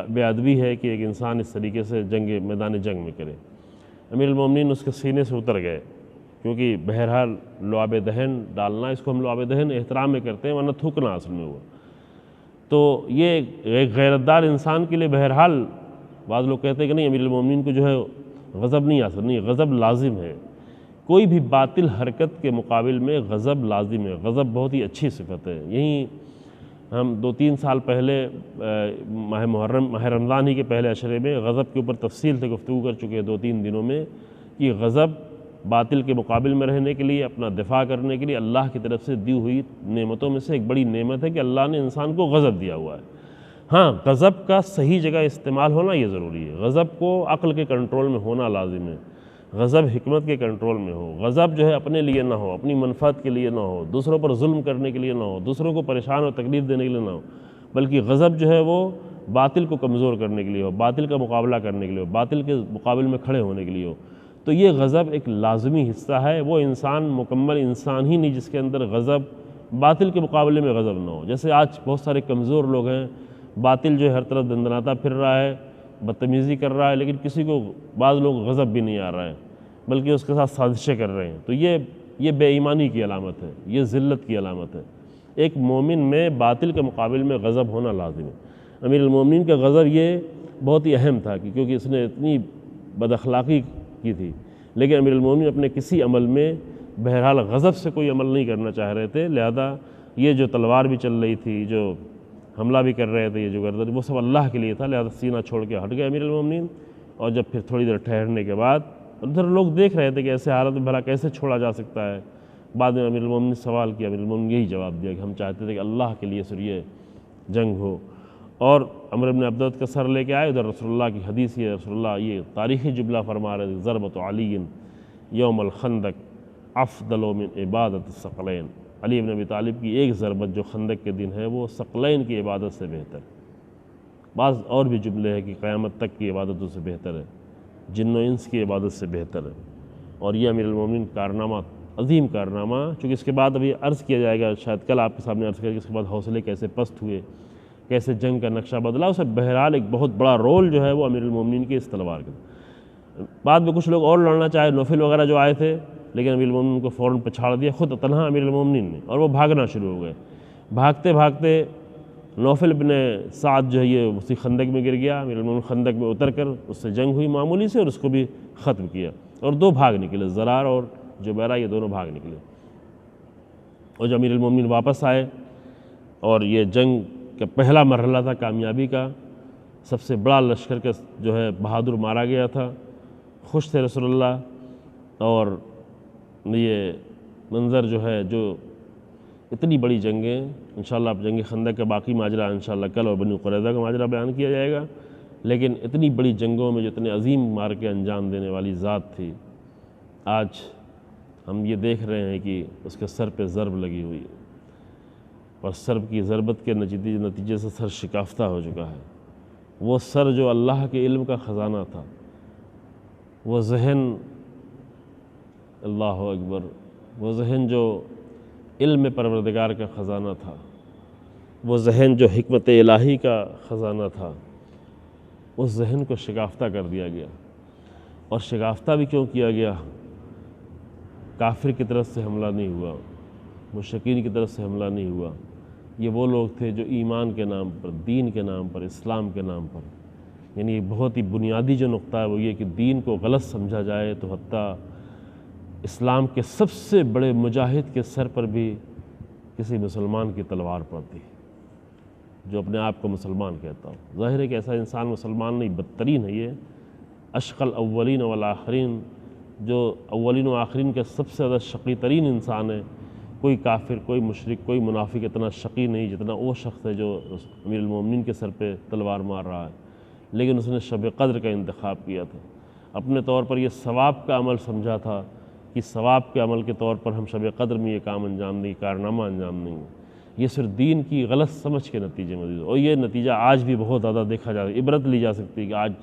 بے ادبی ہے کہ ایک انسان اس طریقے سے میدان جنگ میں کرے۔ امیر المومنین اس کے سینے سے اتر گئے، کیونکہ بہرحال لعاب دہن ڈالنا، اس کو ہم لعاب دہن احترام میں کرتے ہیں، ورنہ تھوکنا اصل میں ہوا۔ تو یہ ایک غیرتدار انسان کے لیے بہرحال بعض لوگ کہتے ہیں کہ نہیں امیر المومنین کو جو ہے غضب نہیں آ سکتا، نہیں، غضب لازم ہے، کوئی بھی باطل حرکت کے مقابل میں غضب لازم ہے، غضب بہت ہی اچھی صفت ہے۔ یہیں ہم 2-3 سال پہلے ماہ رمضان ہی کے پہلے عشرے میں غضب کے اوپر تفصیل سے گفتگو کر چکے ہیں 2-3 دنوں میں، کہ غضب باطل کے مقابل میں رہنے کے لیے، اپنا دفاع کرنے کے لیے اللہ کی طرف سے دی ہوئی نعمتوں میں سے ایک بڑی نعمت ہے کہ اللہ نے انسان کو غضب دیا ہوا ہے۔ ہاں، غضب کا صحیح جگہ استعمال ہونا یہ ضروری ہے، غضب کو عقل کے کنٹرول میں ہونا لازم ہے، غضب حکمت کے کنٹرول میں ہو، غضب جو ہے اپنے لیے نہ ہو، اپنی منفعت کے لیے نہ ہو، دوسروں پر ظلم کرنے کے لیے نہ ہو، دوسروں کو پریشان اور تکلیف دینے کے لیے نہ ہو، بلکہ غضب جو ہے وہ باطل کو کمزور کرنے کے لیے ہو، باطل کا مقابلہ کرنے کے لیے ہو، باطل کے مقابل میں کھڑے ہونے کے لیے ہو۔ تو یہ غضب ایک لازمی حصہ ہے، وہ انسان مکمل انسان ہی نہیں جس کے اندر غضب باطل کے مقابلے میں غضب نہ ہو۔ جیسے آج بہت سارے کمزور لوگ ہیں، باطل جو ہے ہر طرف دندناتا پھر رہا ہے، بدتمیزی کر رہا ہے، لیکن کسی کو بعض لوگ غضب بھی نہیں آ رہا ہے، بلکہ اس کے ساتھ سازشیں کر رہے ہیں۔ تو یہ بے ایمانی کی علامت ہے، یہ ذلت کی علامت ہے۔ ایک مومن میں باطل کے مقابل میں غضب ہونا لازم ہے۔ امیر المومنین کا غضب یہ بہت ہی اہم تھا کیونکہ اس نے اتنی بد اخلاقی کی تھی، لیکن امیر المومنین اپنے کسی عمل میں بہرحال غضب سے کوئی عمل نہیں کرنا چاہ رہے تھے، لہذا یہ جو تلوار بھی چل رہی تھی، جو حملہ بھی کر رہے تھے، یہ جو گردن، وہ سب اللہ کے لیے تھا، لہذا سینہ چھوڑ کے ہٹ گئے امیر المومنین۔ اور جب پھر تھوڑی دیر ٹھہرنے کے بعد ادھر لوگ دیکھ رہے تھے کہ ایسے حالت میں بھلا کیسے چھوڑا جا سکتا ہے، بعد میں امیر المومنین نے سوال کیا، امیر المومنین یہی جواب دیا کہ ہم چاہتے تھے کہ اللہ کے لیے سر یہ جنگ ہو، اور عمر بن عبدود کا سر لے کے آئے۔ ادھر رسول اللہ کی حدیث ہے، رسول اللہ یہ تاریخی جملہ فرما رہے تھے، ضربۃ علی یوم الخندق افضل من عبادت الثقلین، علی بن ابی طالب کی ایک ضربت جو خندق کے دن ہے وہ ثقلین کی عبادت سے بہتر۔ بعض اور بھی جملے ہیں کہ قیامت تک کی عبادتوں سے بہتر ہے، جن و انس کی عبادت سے بہتر ہے۔ اور یہ امیر المومنین کارنامہ، عظیم کارنامہ، چونکہ اس کے بعد ابھی عرض کیا جائے گا، شاید کل آپ کے سامنے عرض کیا کہ اس کے بعد حوصلے کیسے پست ہوئے، کیسے جنگ کا نقشہ بدلا، اسے بہرحال ایک بہت بڑا رول جو ہے وہ امیر المومنین کے اس تلوار کا۔ بعد میں کچھ لوگ اور لڑنا چاہے، نوفل وغیرہ جو آئے تھے، لیکن امیر المومنین کو فوراً پچھاڑ دیا خود تنہا امیر المومنین نے، اور وہ بھاگنا شروع ہو گئے۔ بھاگتے بھاگتے نوفل بن سعد جو ہے یہ اسی خندق میں گر گیا، امیر المومنین خندق میں اتر کر اس سے جنگ ہوئی معمولی سے، اور اس کو بھی ختم کیا، اور دو بھاگ نکلے، زرار اور جبیرہ، یہ دونوں بھاگ نکلے۔ اور جب امیر المومنین واپس آئے اور یہ جنگ کا پہلا مرحلہ تھا کامیابی کا، سب سے بڑا لشکر کا جو ہے بہادر مارا گیا تھا، خوش تھے رسول اللہ۔ اور یہ منظر جو ہے، جو اتنی بڑی جنگیں، انشاءاللہ اب جنگ خندق کا باقی ماجرا انشاءاللہ کل اور بنی قریظہ کا ماجرا بیان کیا جائے گا، لیکن اتنی بڑی جنگوں میں جو اتنے عظیم مارکے انجام دینے والی ذات تھی، آج ہم یہ دیکھ رہے ہیں کہ اس کے سر پہ ضرب لگی ہوئی ہے، اور سر کی ضربت کے نتیجے سے سر شکافتہ ہو چکا ہے۔ وہ سر جو اللہ کے علم کا خزانہ تھا، وہ ذہن، اللہ اکبر، وہ ذہن جو علم پروردگار کا خزانہ تھا، وہ ذہن جو حکمت الہی کا خزانہ تھا، اس ذہن کو شکافتہ کر دیا گیا۔ اور شگافتہ بھی کیوں کیا گیا؟ کافر کی طرف سے حملہ نہیں ہوا، مشرکین کی طرف سے حملہ نہیں ہوا، یہ وہ لوگ تھے جو ایمان کے نام پر، دین کے نام پر، اسلام کے نام پر، یعنی بہت ہی بنیادی جو نقطہ ہے وہ یہ کہ دین کو غلط سمجھا جائے تو حتیٰ اسلام کے سب سے بڑے مجاہد کے سر پر بھی کسی مسلمان کی تلوار پڑتی، جو اپنے آپ کو مسلمان کہتا ہو۔ ظاہر ہے کہ ایسا انسان مسلمان نہیں، بدترین ہے یہ، اشقى الاولین والآخرین، جو اولین و آخرین کے سب سے زیادہ شقی ترین انسان ہے۔ کوئی کافر، کوئی مشرک، کوئی منافق اتنا شقی نہیں جتنا وہ شخص ہے جو امیر المومنین کے سر پہ تلوار مار رہا ہے، لیکن اس نے شب قدر کا انتخاب کیا تھا، اپنے طور پر یہ ثواب کا عمل سمجھا تھا کہ ثواب کے عمل کے طور پر ہم شب قدر میں یہ کام انجام دیں، کارنامہ انجام دیں گے۔ یہ صرف دین کی غلط سمجھ کے نتیجے میں، اور یہ نتیجہ آج بھی بہت زیادہ دیکھا جاتا ہے، عبرت لی جا سکتی ہے کہ آج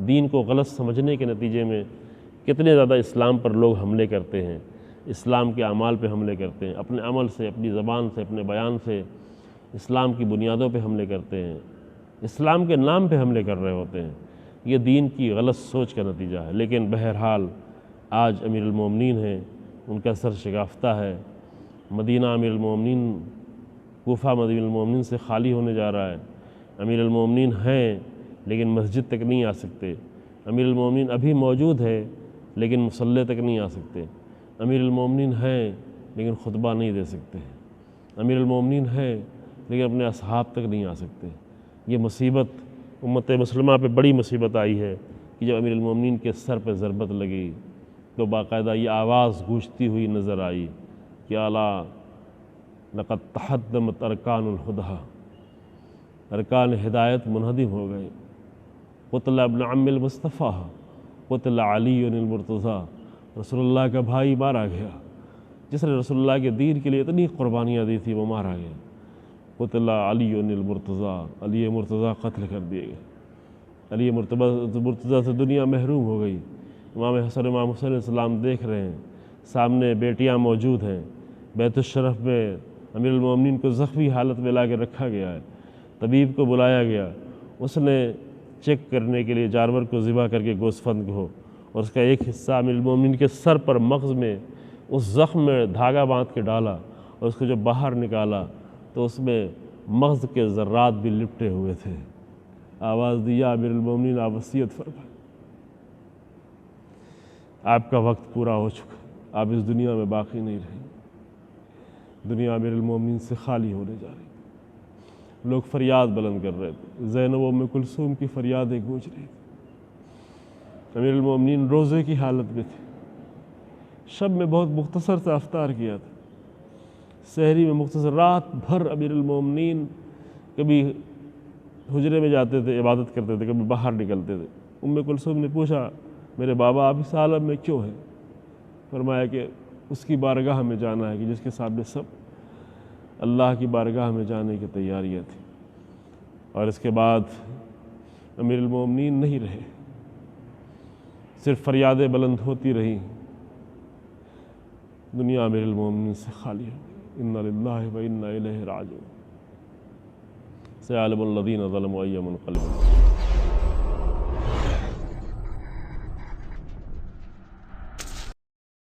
دین کو غلط سمجھنے کے نتیجے میں کتنے زیادہ اسلام پر لوگ حملے کرتے ہیں، اسلام کے اعمال پہ حملے کرتے ہیں، اپنے عمل سے، اپنی زبان سے، اپنے بیان سے اسلام کی بنیادوں پہ حملے کرتے ہیں، اسلام کے نام پہ حملے کر رہے ہوتے ہیں۔ یہ دین کی غلط سوچ کا نتیجہ ہے، لیکن بہرحال آج امیر المومنین ہیں، ان کا سر شگافتہ ہے۔ مدینہ امیر المومنین، کوفہ امیر المومنین سے خالی ہونے جا رہا ہے۔ امیر المومنین ہیں لیکن مسجد تک نہیں آ سکتے، امیر المومنین ابھی موجود ہے لیکن مصلی تک نہیں آ سکتے، امیر المومنین ہیں لیکن خطبہ نہیں دے سکتے، امیر المومنین ہیں لیکن اپنے اصحاب تک نہیں آ سکتے۔ یہ مصیبت امت مسلمہ پہ بڑی مصیبت آئی ہے کہ جب امیر المومنین کے سر پہ ضربت لگی تو باقاعدہ یہ آواز گونجتی ہوئی نظر آئی کہ الا لقد تحدمت ارکان الہدی، ارکان ہدایت منہدم ہو گئے۔ قتل ابن عم المصطفیٰ، قتل علی المرتضیٰ، رسول اللہ کا بھائی مارا گیا، جس نے رسول اللہ کے دین کے لیے اتنی قربانیاں دی تھی وہ مارا گیا۔ قتل علی المرتضیٰ، علی مرتضیٰ قتل کر دیے گئے، علی مرتضیٰ سے دنیا محروم ہو گئی۔ امام حسن، امام حسین علیہ السلام دیکھ رہے ہیں، سامنے بیٹیاں موجود ہیں، بیت الشرف میں امیر المومنین کو زخمی حالت میں لا کے رکھا گیا ہے، طبیب کو بلایا گیا، اس نے چیک کرنے کے لیے جانور کو ذبح کر کے گوسفند کو، اور اس کا ایک حصہ امیر المومنین کے سر پر مغز میں اس زخم میں دھاگا باندھ کے ڈالا، اور اس کو جب باہر نکالا تو اس میں مغز کے ذرات بھی لپٹے ہوئے تھے۔ آواز دیا امیر المومنین آپ وصیت فرمائیں، آپ کا وقت پورا ہو چکا، آپ اس دنیا میں باقی نہیں رہے، دنیا امیر المومنین سے خالی ہونے جا رہی۔ لوگ فریاد بلند کر رہے تھے، زینب و ام کلثوم کی فریادیں گونج رہی تھی۔ امیر المومنین روزے کی حالت میں تھے، شب میں بہت مختصر سے افطار کیا تھا، سحری میں مختصر، رات بھر امیر المومنین کبھی حجرے میں جاتے تھے، عبادت کرتے تھے، کبھی باہر نکلتے تھے۔ ام کلثوم نے پوچھا میرے بابا آپ اس عالم میں کیوں ہیں؟ فرمایا کہ اس کی بارگاہ میں جانا ہے کہ جس کے سامنے سب اللہ کی بارگاہ میں جانے کی تیاریاں تھیں۔ اور اس کے بعد امیر المومنین نہیں رہے، صرف فریادیں بلند ہوتی رہیں، دنیا امیر المومنین سے خالی ہو گئی۔ انا للہ و انا الیہ راجعون۔ سیعلم الذین ظلموا ای منقلب۔